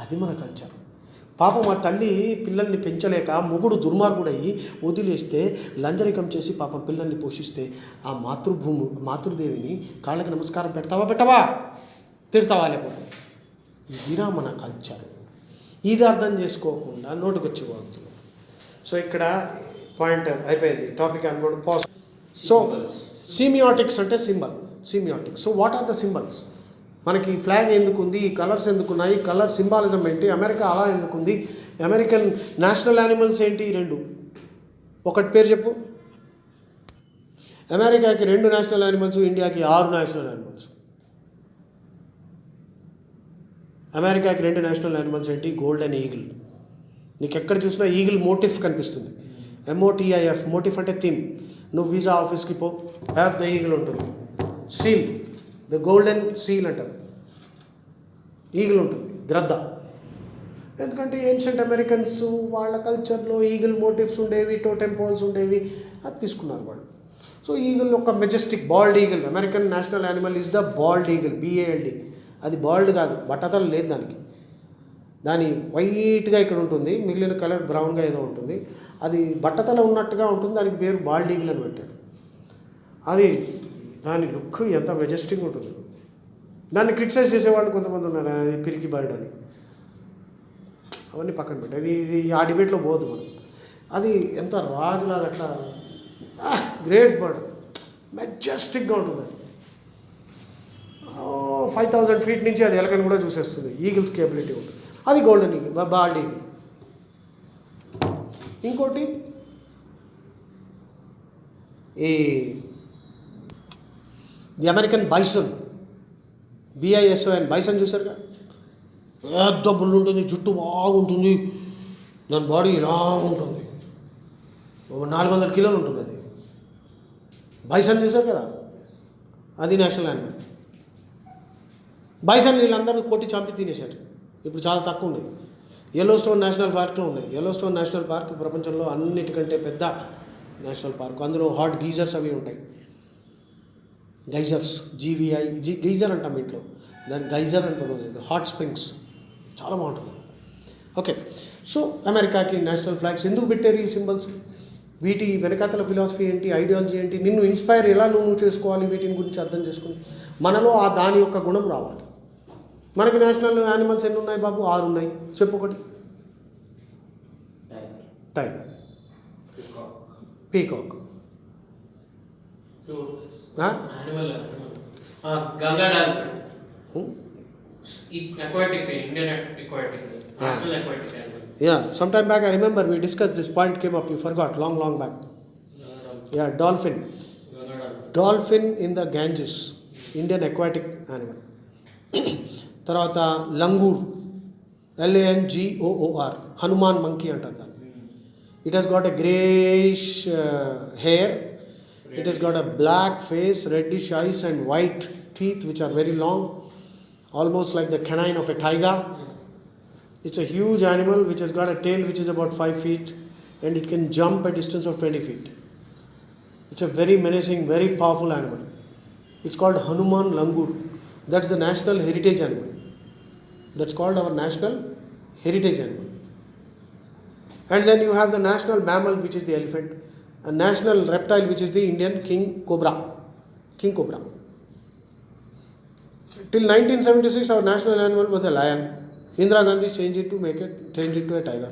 అది మన కల్చర్. పాపం మా తల్లి పిల్లల్ని పెంచలేక మొగుడు దుర్మార్గుడయ్యి వదిలేస్తే లంజరికం చేసి పాపం పిల్లల్ని పోషిస్తే ఆ మాతృదేవిని కాళ్ళకి నమస్కారం పెట్టవా? తిడతావా? లేకపోతే ఇదిరా మన కల్చర్. ఇది అర్థం చేసుకోకుండా నోటికొచ్చి వాగుతున్నాం. సో ఇక్కడ పాయింట్ అయిపోయింది. Topic I'm going to pause. So semiotics అంటే symbol. Semiotics. So what are the symbols? మనకి ఫ్లాగ్ ఎందుకు ఉంది, ఈ కలర్స్ ఎందుకు ఉన్నాయి, కలర్ సింబాలిజం ఏంటి, అమెరికా అలా ఎందుకుంది, అమెరికన్ నేషనల్ యానిమల్స్ ఏంటి? 2. ఒకటి పేరు చెప్పు. అమెరికాకి 2 నేషనల్ యానిమల్స్, ఇండియాకి 6 నేషనల్ యానిమల్స్. అమెరికాకి 2 నేషనల్ యానిమల్స్ ఏంటి? Golden eagle. నీకు ఎక్కడ చూసినా ఈగిల్ మోటిఫ్ కనిపిస్తుంది. MOTIF. మోటిఫ్ అంటే థీమ్. నువ్వు వీసా ఆఫీస్కి పో, పెద్ద ఈగిల్ ఉంటుంది. సీల్, ద గోల్డెన్ సీల్ అంటారు. ఈగిల్ ఉంటుంది, గ్రద్ద. ఎందుకంటే ఏన్షియంట్ అమెరికన్స్ వాళ్ళ కల్చర్లో ఈగిల్ మోటివ్స్ ఉండేవి, టోటెమ్ పోల్స్ ఉండేవి, అది తీసుకున్నారు వాళ్ళు. సో ఈగిల్ ఒక majestic bald eagle. American national animal is the bald eagle, BALD. అది బాల్డ్ కాదు, బట్టతలు లేదు దానికి. దాని వైట్గా ఇక్కడ ఉంటుంది, మిగిలిన కలర్ బ్రౌన్గా ఏదో ఉంటుంది. అది బట్టతల ఉన్నట్టుగా ఉంటుంది, దానికి పేరు బాల్డ్ ఈగిల్ అని పెట్టారు. అది దాని లుక్ ఎంత మెజెస్టిక్ ఉంటుంది. దాన్ని క్రిటిసైజ్ చేసేవాళ్ళు కొంతమంది ఉన్నారు, అది పిరికి బర్డ్ అని. అవన్నీ పక్కన పెట్టి ఇది ఆ డిబేట్లో పోదు మనం. అది ఎంత రాజులాగా అట్లా గ్రేట్ బర్డ్, మెజెస్టిక్గా ఉంటుంది. అది 5000 feet నుంచి అది ఎలకని కూడా చూసేస్తుంది. ఈగిల్స్కి ఎబిలిటీ ఉంటుంది. అది గోల్డెన్ ఈగిల్, బాల్డ్ ఈగిల్. ఇంకోటి the American bison, BISON. Bison చూసారుగా, పెద్ద బుల్ ఉంటుంది, జుట్టు బాగుంటుంది, దాని బాడీ ఇలా ఉంటుంది, 400 కిలోలు ఉంటుంది. అది బైసన్ చూసారు కదా. అది నేషనల్ యానిమల్. బైసన్ వీళ్ళందరూ కొట్టి చంపి తినేశారు, ఇప్పుడు చాలా తక్కువ ఉండేది. ఎల్లో స్టోన్ నేషనల్ పార్క్లో ఉన్నాయి. ఎల్లో స్టోన్ నేషనల్ పార్క్ ప్రపంచంలో అన్నిటికంటే పెద్ద నేషనల్ పార్క్. అందులో హాట్ గీజర్స్ అవి ఉంటాయి. గైజర్స్, గీజర్ అంటాం ఇంట్లో, దాన్ని గైజర్ అంటాం. హాట్ స్ప్రింగ్స్ చాలా బాగుంటుంది. ఓకే, సో అమెరికాకి నేషనల్ ఫ్లాగ్స్ ఎందుకు పెట్టారు? ఈ సింబల్స్, వీటి వెనకాతల ఫిలాసఫీ ఏంటి, ఐడియాలజీ ఏంటి, నిన్ను ఇన్స్పైర్ ఎలా నువ్వు చేసుకోవాలి, వీటిని గురించి అర్థం చేసుకుని మనలో ఆ దాని యొక్క గుణం రావాలి. మనకి నేషనల్ యానిమల్స్ ఎన్ని ఉన్నాయి బాబు? 6 ఉన్నాయి. చెప్పు ఒకటి. Tiger, peacock, Ganga dolphin, aquatic, Indian aquatic, national aquatic animal. Yeah, sometime back I remember we discussed this point, came up, you forgot, long back. Yeah, dolphin. Dolphin in the Ganges, Indian aquatic animal. తర్వాత langur, LANGOOR, Hanuman monkey అంటారు దాన్ని. It has got a greyish hair, it has got a black face, reddish eyes and white teeth which are very long, almost like the canine of a tiger. It's a huge animal which has got a tail which is about 5 feet and it can jump a distance of 20 feet. It's a very menacing, very powerful animal. It's called Hanuman Langur. That's the national heritage animal. That's called our national heritage animal. And then you have the national mammal which is the elephant, a national reptile which is the Indian king cobra. Till 1976 our national animal was a lion. Indira Gandhi changed it to a tiger.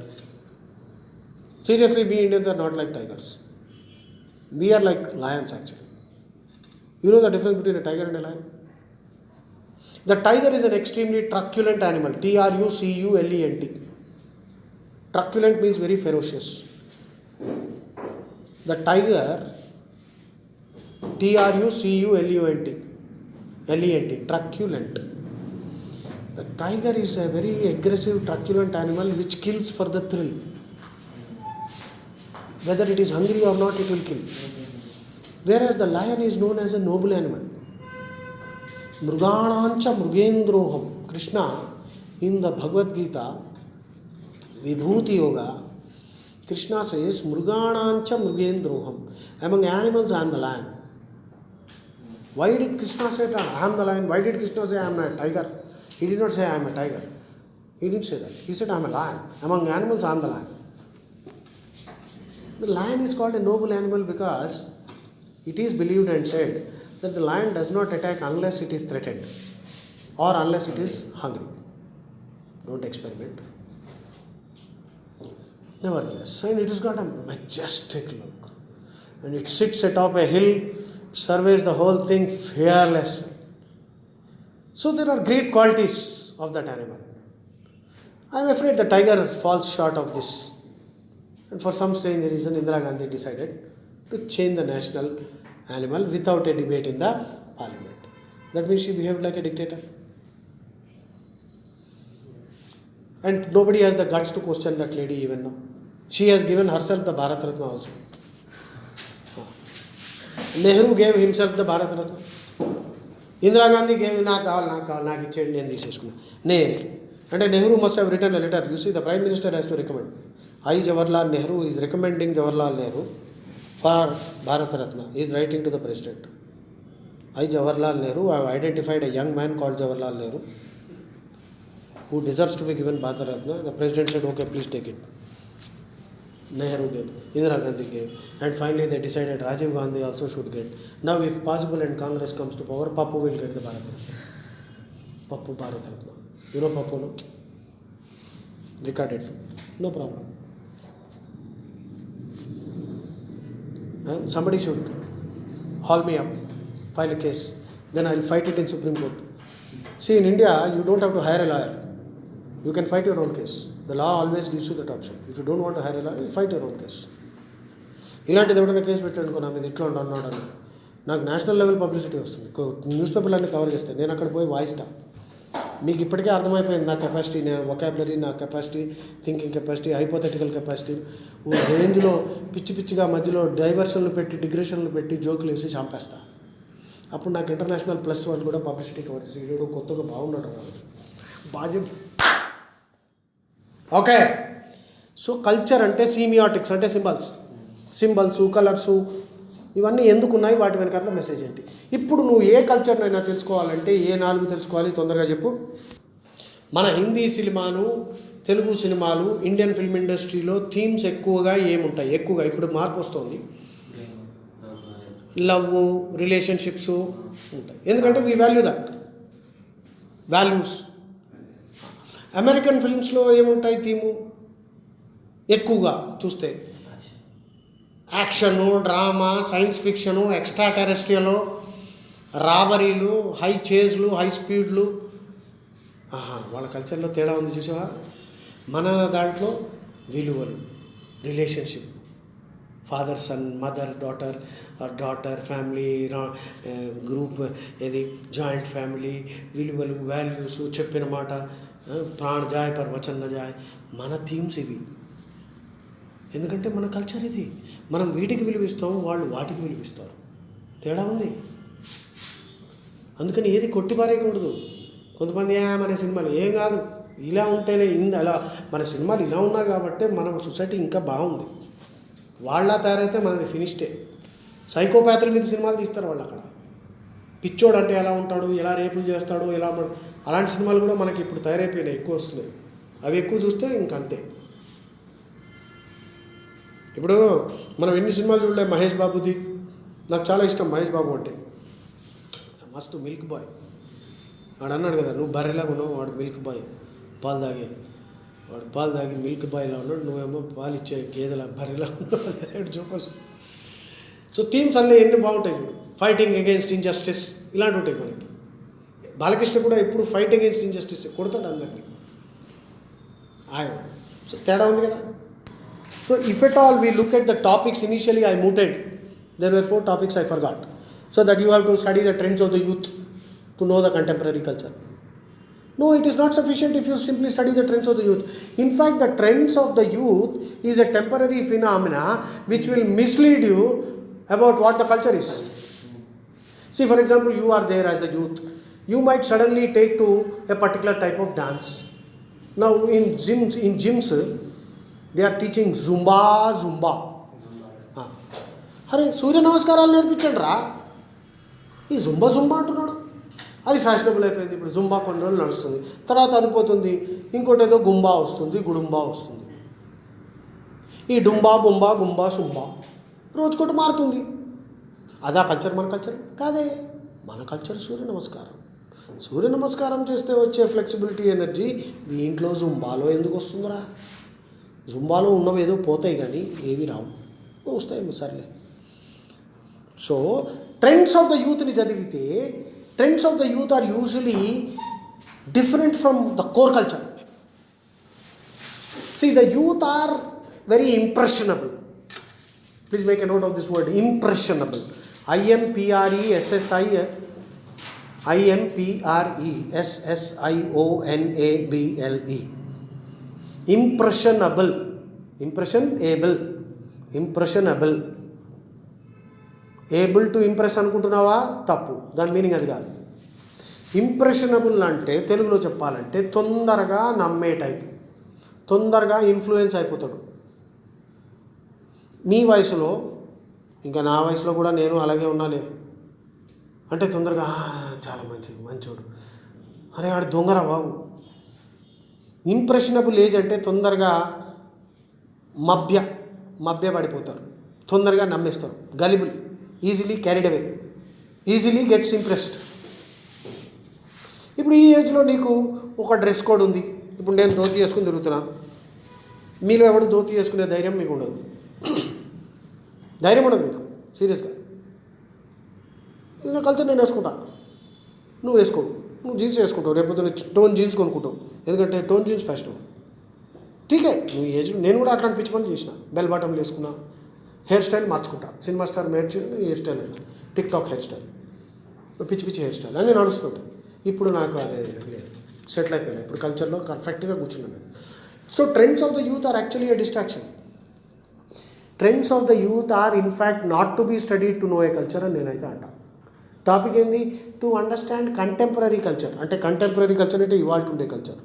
Seriously, we Indians are not like tigers. We are like lions actually. You know the difference between a tiger and a lion? The tiger is an extremely truculent animal. Truculent. Truculent means very ferocious. The tiger, Truculent. Truculent. The tiger is a very aggressive, truculent animal which kills for the thrill. Whether it is hungry or not, it will kill. Whereas the lion is known as a noble animal. Mruganancha mrugendroham. Krishna in the Bhagavad Gita, Vibhuti Yoga, Krishna says, Mruganancha mrugendroham. Among animals, I am the lion. Why did Krishna say I am the lion? Why did Krishna say I am a tiger? He did not say I am a tiger. He didn't say that. He said I am a lion. Among animals, I am the lion. The lion is called a noble animal because it is believed and said that the lion does not attack unless it is threatened or unless it is hungry. Don't experiment. Nevertheless, and it has got a majestic look. And it sits atop a hill, surveys the whole thing fearlessly. So there are great qualities of that animal. I am afraid the tiger falls short of this. And for some strange reason, Indira Gandhi decided to change the national animal without a debate in the parliament. That means she behaved like a dictator. And nobody has the guts to question that lady even now. She has given herself the Bharat Ratna also. Nehru gave himself the Bharat Ratna. Indira Gandhi gave, నాకు ఇచ్చేయండి, నేను తీసేసుకున్నా. అంటే Nehru must have written a letter. You see, the Prime Minister has to recommend. I, Jawaharlal Nehru, is recommending Jawaharlal Nehru for Bharat Ratna. He is writing to the President. I, Jawaharlal Nehru, I have identified a young man called Jawaharlal Nehru who deserves to be given Bharat Ratna. The President said, okay, please take it. Nehru gave, Indira Gandhi gave, and finally they decided Rajiv Gandhi also should get. Now if possible and Congress comes to power, Pappu will get the Bharat Ratna. Pappu Bharat Ratna. You know Pappu, no? Recorded. No problem. Somebody should haul me up, file a case, then I will fight it in Supreme Court. See, in India, you don't have to hire a lawyer. You can fight your own case. The law always gives you that option. If you don't want to hire a lawyer, you fight your own case. ఇలాంటిది ఎవరైనా case పెట్టానుకో నా మీద ఇట్లా అన్నాడు అని, నాకు national level publicity వస్తుంది. News పేపర్లన్నీ cover చేస్తాయి, నేను అక్కడ పోయి వాయిస్తా. మీకు ఇప్పటికే అర్థమైపోయింది నా కెపాసిటీ, నేను వొకాబులరీ, నా capacity, thinking capacity, hypothetical capacity, ఓ రేంజ్లో పిచ్చిగా మధ్యలో డైవర్షన్లు పెట్టి, డిగ్రెషన్లు పెట్టి, జోకులు వేసి చంపేస్తా. అప్పుడు నాకు ఇంటర్నేషనల్ ప్లస్ వన్ కూడా పబ్లిసిటీ కవర్ చేసి వీడు కొత్తగా బాగున్నాడు బాధ్యం. ఓకే, సో కల్చర్ అంటే సీమియాటిక్స్ అంటే సింబల్స్ కలర్సు ఇవన్నీ ఎందుకున్నాయి, వాటి వెనకాల మెసేజ్ ఏంటి. ఇప్పుడు నువ్వు ఏ కల్చర్నైనా తెలుసుకోవాలంటే ఏ 4 తెలుసుకోవాలి తొందరగా చెప్పు. మన హిందీ సినిమాలు, తెలుగు సినిమాలు, ఇండియన్ ఫిల్మ్ ఇండస్ట్రీలో థీమ్స్ ఎక్కువగా ఏముంటాయి? ఎక్కువగా ఇప్పుడు మార్పు వస్తుంది, లవ్, రిలేషన్షిప్స్ ఉంటాయి. ఎందుకంటే we value that values. American ఫిల్మ్స్లో ఏముంటాయి థీము? ఎక్కువగా చూస్తే action, drama, science fiction, extra terrestrial, రాబరీలు, హై చేజ్లు, హై స్పీడ్లు. వాళ్ళ కల్చర్లో తేడా ఉంది చూసావా. మన దాంట్లో విలువలు, relationship, father son, mother daughter, daughter family, group, ఏది జాయింట్ ఫ్యామిలీ, విలువలు, వాల్యూస్, చెప్పిన మాట, ప్రాణ జాయ్ పర్ వచన్ న జాయ్. మన థీమ్స్ ఇవి. ఎందుకంటే మన కల్చర్ ఇది. మనం వీటికి విలువిస్తాం, వాళ్ళు వాటికి విలువిస్తారు. తేడా ఉంది. అందుకని ఏది కొట్టిపారేయకూడదు. కొంతమంది మన సినిమాలు ఏం కాదు, ఇలా ఉంటేనే అలా మన సినిమాలు ఇలా ఉన్నా కాబట్టి మన సొసైటీ ఇంకా బాగుంది. వాళ్ళ తయారైతే మనది ఫినిష్డే. సైకోపాతుల మీద సినిమాలు తీస్తారు వాళ్ళు. అక్కడ పిచ్చోడు అంటే ఎలా ఉంటాడు, ఎలా రేపులు చేస్తాడు, ఎలా అలాంటి సినిమాలు కూడా మనకి ఇప్పుడు తయారైపోయినాయి, ఎక్కువ వస్తున్నాయి. అవి ఎక్కువ చూస్తే ఇంకంతే. ఇప్పుడు మనం ఎన్ని సినిమాలు చూడలే. మహేష్ బాబుది నాకు చాలా ఇష్టం. మహేష్ బాబు అంటే మస్తు మిల్క్ బాయ్. వాడు అన్నాడు కదా, నువ్వు బర్రెలాగా ఉన్నావు, వాడు మిల్క్ బాయ్, పాలు తాగే. వాడు పాలు తాగి మిల్క్ బాయ్లా ఉన్నాడు, నువ్వేమో పాలు ఇచ్చే గేదెలా బర్రెలా ఉన్నావు. జోకర్స్. సో థీమ్స్ అన్నీ ఎన్ని బాగుంటాయి చూడు. ఫైటింగ్ అగెయిన్స్ట్ ఇన్జస్టిస్ ఇలాంటివి ఉంటాయి మనకి. బాలకృష్ణ కూడా ఎప్పుడు ఫైట్ అగెయిన్స్ట్ ఇన్జస్టిస్ కొడతాడు అందరినీ. సో తేడా ఉంది కదా. So if at all we look at the topics, initially I muted. There were 4 topics I forgot. So that you have to study the trends of the youth to know the contemporary culture. No, it is not sufficient if you simply study the trends of the youth. In fact, the trends of the youth is a temporary phenomena which will mislead you about what the culture is. See, for example, you are there as the youth. You might suddenly take to a particular type of dance. Now in gyms, they are teaching Zumba. అరే సూర్య నమస్కారాలు నేర్పించండి రా. ఈ Zumba అంటున్నాడు. అది fashionable అయిపోయింది. ఇప్పుడు Zumba కొన్ని రోజులు నడుస్తుంది, తర్వాత అది పోతుంది, ఇంకోటి ఏదో గుంబా వస్తుంది, గుడుంబా వస్తుంది. ఈ డుంబా, బొంబా, గుంబా, శుంబా రోజుకోటి మారుతుంది. అదా కల్చర్? మన కల్చర్ కాదే. మన కల్చర్ సూర్య నమస్కారం చేస్తే వచ్చే ఫ్లెక్సిబిలిటీ, ఎనర్జీ దీంట్లో జుంబాలో ఎందుకు వస్తుందిరా? జుంబాలో ఉన్నవి ఏదో పోతాయి కానీ ఏవి రావు, వస్తాయి సర్లే. సో ట్రెండ్స్ ఆఫ్ ద యూత్ని చదివితే trends of the youth are usually different from the core culture. See, the youth are very impressionable. Please make a note of this word, impressionable. impressionable. Impressionable. Able to impress అనుకుంటున్నావా? తప్పు. దాని meaning అది కాదు. Impressionable అంటే తెలుగులో చెప్పాలంటే తొందరగా నమ్మే టైప్, తొందరగా ఇన్ఫ్లుయెన్స్ అయిపోతాడు. మీ వయసులో, ఇంకా నా వయసులో కూడా నేను అలాగే ఉన్నాలే, అంటే తొందరగా చాలా మంచోడు, అరే ఆడు దొంగరా బాబు. ఇంప్రెషనబుల్ ఏజ్ అంటే తొందరగా మభ్య పడిపోతారు, తొందరగా నమ్మేస్తారు. Gullible, easily carried away, easily gets impressed. ఇప్పుడు ఈ ఏజ్లో నీకు ఒక డ్రెస్ కోడ్ ఉంది. ఇప్పుడు నేను ధోతి వేసుకుని తిరుగుతున్నా, మీలో ఎవడు ధోతి వేసుకునే ధైర్యం మీకు ఉండదు, ధైర్యం ఉండదు మీకు సీరియస్గా. ఇది నా కల్చర్, నేను వేసుకుంటా, నువ్వు వేసుకోవు, నువ్వు జీన్స్ వేసుకుంటావు, రేపు టోన్ జీన్స్ కొనుక్కుంటావు, ఎందుకంటే టోన్ జీన్స్ ఫ్యాషన్. ఠీకే, నువ్వు ఏజ్, నేను కూడా అట్లాంటి పిచ్చి పనులు చేసిన. బెల్ బాటంలు వేసుకున్నా, హెయిర్ స్టైల్ మార్చుకుంటా, cinema star hair style, TikTok hair style, పిచ్చి హెయిర్ స్టైల్ అని నడుస్తుంటాయి. ఇప్పుడు నాకు అదే లేదు, సెటిల్ అయిపోయినా ఇప్పుడు కల్చర్లో పర్ఫెక్ట్గా కూర్చున్నాను. So trends of the youth are actually a distraction. Trends of the youth are in fact not to be studied to know a culture అని నేనైతే అంటా. టాపిక్ ఏంది? To understand contemporary culture. అంటే కంటెంపరీ కల్చర్ అంటే ఇవాళ ఉండే కల్చర్.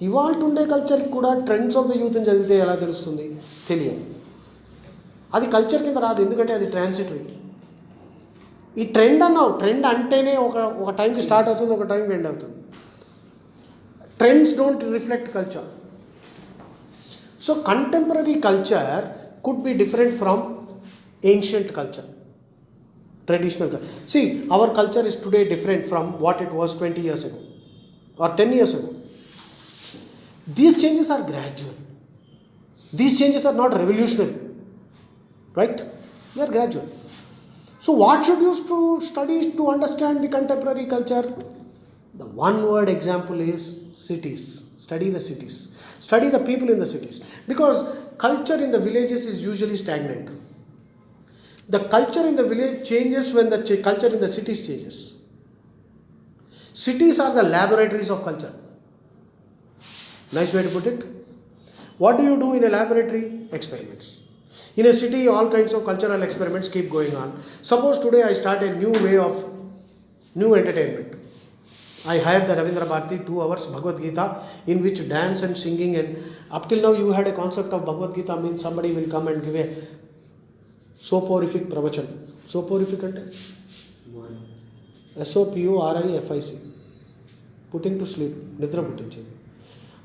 ఇవాళ ఉండే కల్చర్కి కూడా ట్రెండ్స్ ఆఫ్ ద యూత్ని చదివితే ఎలా తెలుస్తుంది? తెలియదు. అది కల్చర్ కింద రాదు, ఎందుకంటే అది ట్రాన్సిటరీ. ఈ ట్రెండ్ అన్నావు, ట్రెండ్ అంటేనే ఒక టైంకి స్టార్ట్ అవుతుంది, ఒక టైంకి ఎండ్ అవుతుంది. Trends don't reflect culture. So contemporary culture could be different from ancient culture, traditional culture. See, our culture is today different from what it was 20 years ago or 10 years ago. These changes are gradual. These changes are not revolutionary, right? They are gradual. So what should you to study to understand the contemporary culture? The one word example is cities. Study the cities. Study the people in the cities. Because culture in the villages is usually stagnant. The culture in the village changes when the culture in the cities changes. Cities are the laboratories of culture. Nice way to put it. What do you do in a laboratory? Experiments. In a city, all kinds of cultural experiments keep going on. Suppose today I start a new way of new entertainment. I hired the Ravindra Bharati 2 hours Bhagavad Gita, in which dance and singing, and up till now you had a concept of Bhagavad Gita means somebody will come and give a soporific pravachan. Soporific అంటే SOPORIFIC, putting to sleep, నిద్ర పుట్టించేది.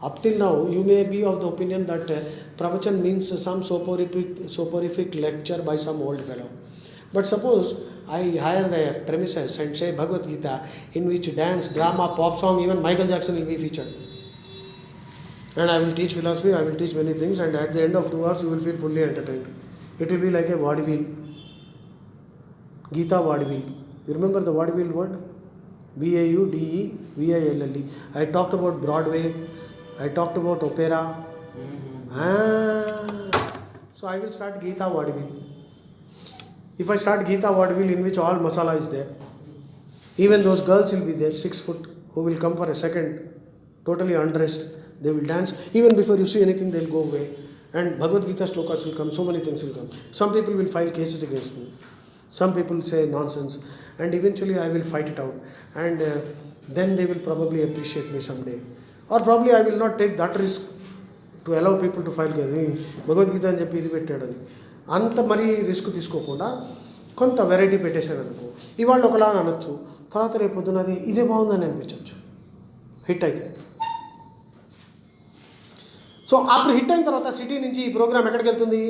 Up till now you may be of the opinion that pravachan means some soporific lecture by some old fellow. But suppose I hire the premises and say Bhagavad Gita, in which dance, drama, pop song, even Michael Jackson will be featured. And I will teach philosophy, I will teach many things, and at the end of 2 hours you will feel fully entertained. It will be like a vaudeville. Gita vaudeville. You remember the vaudeville word? VAUDEVILLE. I talked about Broadway. I talked about opera. So I will start Gita vaudeville. If I start Gita vaudeville in which all masala is there, even those girls will be there, 6 foot, who will come for a second, totally undressed. They will dance. Even before you see anything, they will go away. And Bhagavad Gita shlokas will come, so many things will come. Some people will file cases against me. Some people say nonsense. And eventually I will fight it out. And then they will probably appreciate me someday. Or probably I will not take that risk to allow people to file cases. Bhagavad Gita అని చెప్పి ఇది పెట్టాడని అంత మరీ risk తీసుకోకుండా కొంత variety పెట్టేశాను అనుకో, ఇవాళ ఒకలాగా అనొచ్చు, తర్వాత రేపు పొద్దున అది ఇదే బాగుందని అనిపించవచ్చు, హిట్ అయితే. సో అప్పుడు హిట్ అయిన తర్వాత సిటీ నుంచి ఈ ప్రోగ్రామ్ ఎక్కడికి వెళ్తుంది?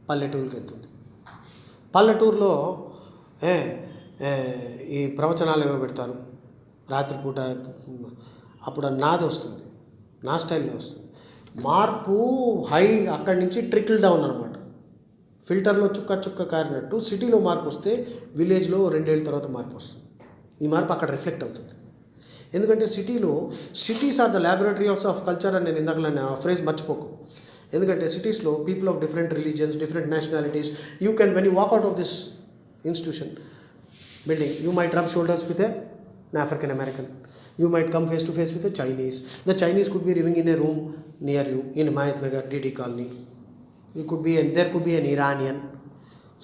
పల్లెటూరుకి వెళ్తుంది. పల్లెటూరులో ఈ ప్రవచనాలు ఏమో పెడతారు రాత్రిపూట. అప్పుడు నాది వస్తుంది, నా స్టైల్లో వస్తుంది. మార్పు హై అక్కడి నుంచి ట్రికిల్ డౌన్ అనమాట. ఫిల్టర్లో చుక్క చుక్క కారినట్టు సిటీలో మార్పు వస్తే విలేజ్లో 2 ఏళ్ళ తర్వాత మార్పు వస్తుంది. ఈ మార్పు అక్కడ రిఫ్లెక్ట్ అవుతుంది. ఎందుకంటే cities are the laboratory of culture అని నేను ఇందాక ఆ ఫ్రేజ్ మర్చిపోకు. ఎందుకంటే సిటీస్లో people of different religions, different nationalities, you can when you walk out of this institution building, you might rub shoulders with an African American. You might come face to face with a Chinese. The Chinese could be living in a room near you in Himayat Nagar, DD Colony. There could be an Iranian.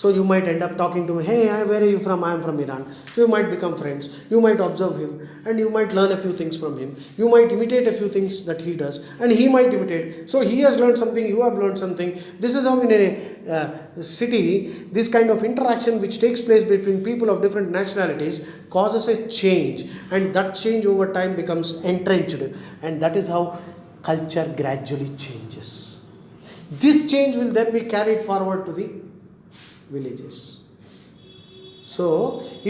So you might end up talking to him, hey, where are you from? I am from Iran. So you might become friends. You might observe him and you might learn a few things from him. You might imitate a few things that he does and he might imitate. So he has learned something, you have learned something. This is how in a city, this kind of interaction which takes place between people of different nationalities causes a change, and that change over time becomes entrenched, and that is how culture gradually changes. This change will then be carried forward to the villages. So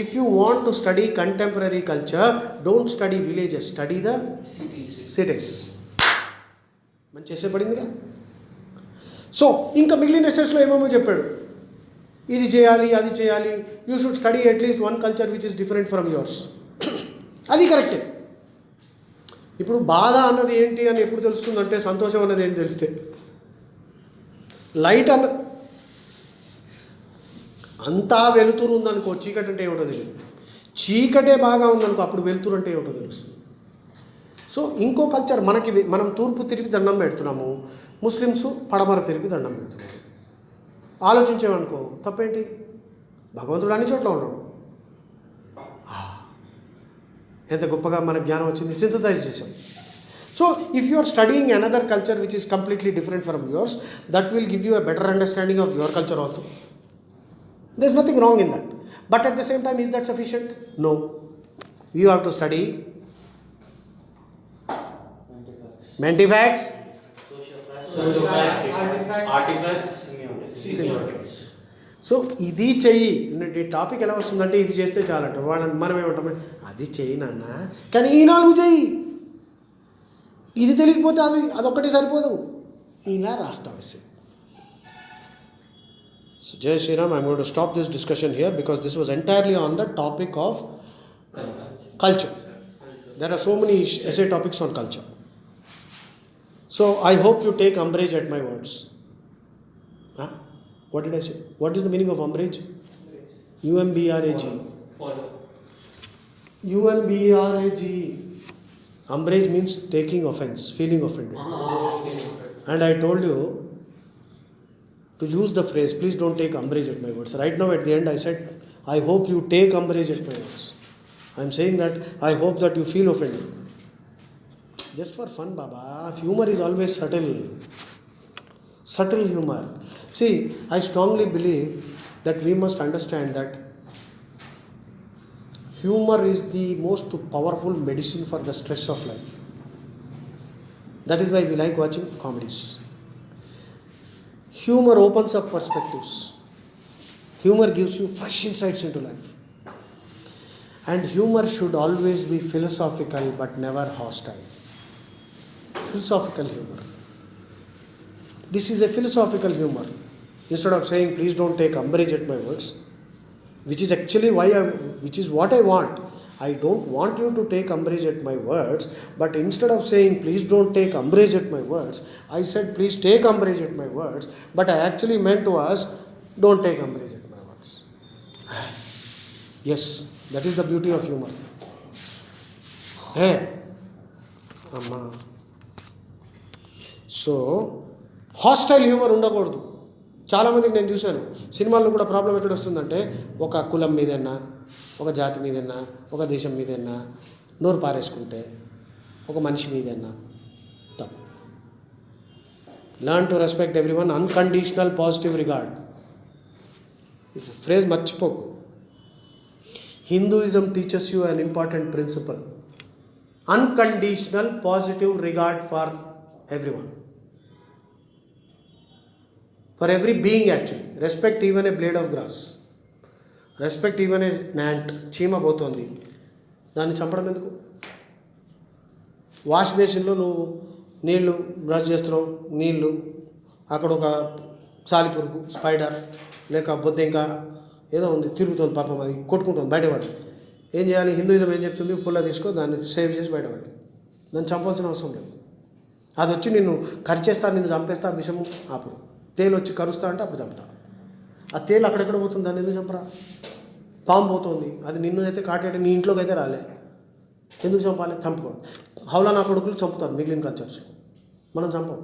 if you want to study contemporary culture, don't study villages, study the cities. మంచి చేసే పడిందిగా. So ఇంకా మిగిలిన ఎస్సెస్లో ఏమేమో చెప్పాడు, ఇది చేయాలి అది చేయాలి, you should study at least one culture which is different from yours. అది కరెక్టే. ఇప్పుడు బాధ అన్నది ఏంటి అని ఎప్పుడు తెలుస్తుందంటే సంతోషం అన్నది ఏంటి తెలిస్తే. లైట్ అంతా వెలుతురు ఉందనుకో, చీకటి అంటే ఏమిటో తెలియదు. చీకటే బాగా ఉందనుకో, అప్పుడు వెలుతురు అంటే ఏమిటో తెలుస్తుంది. సో ఇంకో కల్చర్ మనం తూర్పు తిరిగి దండం పెడుతున్నాము, ముస్లిమ్స్ పడమర తిరిగి దండం పెడుతున్నాము. ఆలోచించామనుకో తప్పేంటి? భగవంతుడు అన్ని చోట్ల ఉన్నాడు. ఎంత గొప్పగా మన జ్ఞానం వచ్చింది, సింథసైజ్ చేసాం. So if you are studying another culture which is completely different from yours, that will give you a better understanding of your culture also. There is nothing wrong in that. But at the same time, is that sufficient? No. You have to study mentifacts, artifacts, semiotics. So ఇది చెయ్యి. ఈ topic ఎలా వస్తుందంటే ఇది చేస్తే చాలంట. మనం ఏమంటాం, అది చెయ్యి నాన్న, కానీ ఈ 4 చెయ్యి. ఇది తెలియకపోతే అదొక్కటి సరిపోదు, ఇలా రాస్తాం essay. So Jai Shri Ram, I'm going to stop this discussion here because this was entirely on the topic of culture. There are so many essay topics on culture. So I hope you take umbrage at my words. Huh? What did I say? What is the meaning of umbrage? UMBRAG. Follow. UMBRAG. Umbrage means taking offense, feeling offended. And I told you to use the phrase, please don't take umbrage at my words. Right now at the end I said, I hope you take umbrage at my words. I'm saying that I hope that you feel offended. Just for fun, Baba. Humor is always subtle. Subtle humor. See, I strongly believe that we must understand that humor is the most powerful medicine for the stress of life. That is why we like watching comedies. Humor opens up perspectives. Humor gives you fresh insights into life. And humor should always be philosophical but never hostile. Philosophical humor. This is a philosophical humor. Instead of saying, please don't take umbrage at my words, which is actually which is what I want. I don't want you to take umbrage at my words, but instead of saying, please don't take umbrage at my words, I said, please take umbrage at my words, but I actually meant was, don't take umbrage at my words. Yes, that is the beauty of humor. Hey, Amma. So hostile humour ఉండకూడదు. చాలామందికి నేను చూశాను, సినిమాల్లో కూడా problem ఎక్కడ వస్తుందంటే, ఒక కులం మీదన్నా, ఒక జాతి మీదన్నా, ఒక దేశం మీదన్నా నోరు పారేసుకుంటే, ఒక మనిషి మీదన్నా తప్పు. Learn to respect everyone, unconditional positive regard. ఈ ఫ్రేజ్ మర్చిపోకు. Hinduism teachers you an important principle, unconditional positive regard for everyone, for every being actually. Respect even a blade of grass, respect even a ant. చీమ పోతుంది, దాన్ని చంపడం ఎందుకు? Wash బేసిన్లో నువ్వు నీళ్లు బ్రష్ చేస్తున్నావు, నీళ్లు అక్కడ ఒక సాలిపురుగు, స్పైడర్ లేక బొద్దింక ఏదో ఉంది తిరుగుతుంది, పాపం అది కొట్టుకుంటుంది, బయటపడి. ఏం చేయాలి? హిందూయిజం ఏం చెప్తుంది? పుల్ల తీసుకో, దాన్ని సేవ్ చేసి బయటపడి. దాన్ని చంపాల్సిన అవసరం లేదు. అది వచ్చి నిన్ను కరిచేస్తా, నిన్ను చంపేస్తా, విషము అప్పుడు. తేలు వచ్చి కరుస్తా అంటే అప్పుడు చంపుతా. ఆ తేలు అక్కడెక్కడ పోతుంది, దాన్ని ఎందుకు చంపరా? పాము పోతుంది, అది నిన్ను అయితే కాటేట, నీ ఇంట్లోకి అయితే రాలే, ఎందుకు చంపాలి? చంపకూడదు. హౌలా నా కొడుకులు చంపుతారు మిగిలిన కల్చర్స్, మనం చంపం.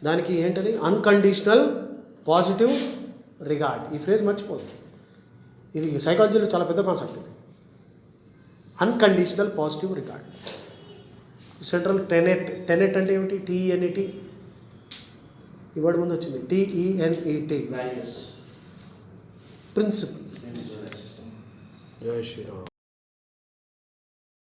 దానికి ఏంటని? Unconditional positive regard. ఈ ఫ్రేజ్ మర్చిపోదు. ఇది సైకాలజీలో చాలా పెద్ద కాన్సెప్ట్ ఇది. Unconditional positive regard. Central Tenet అంటే ఏమిటి? TENET. ఈ వర్డ్ ముందు వచ్చింది, TENET. Values. ప్రిన్సిపల్. జై శ్రీరామ్.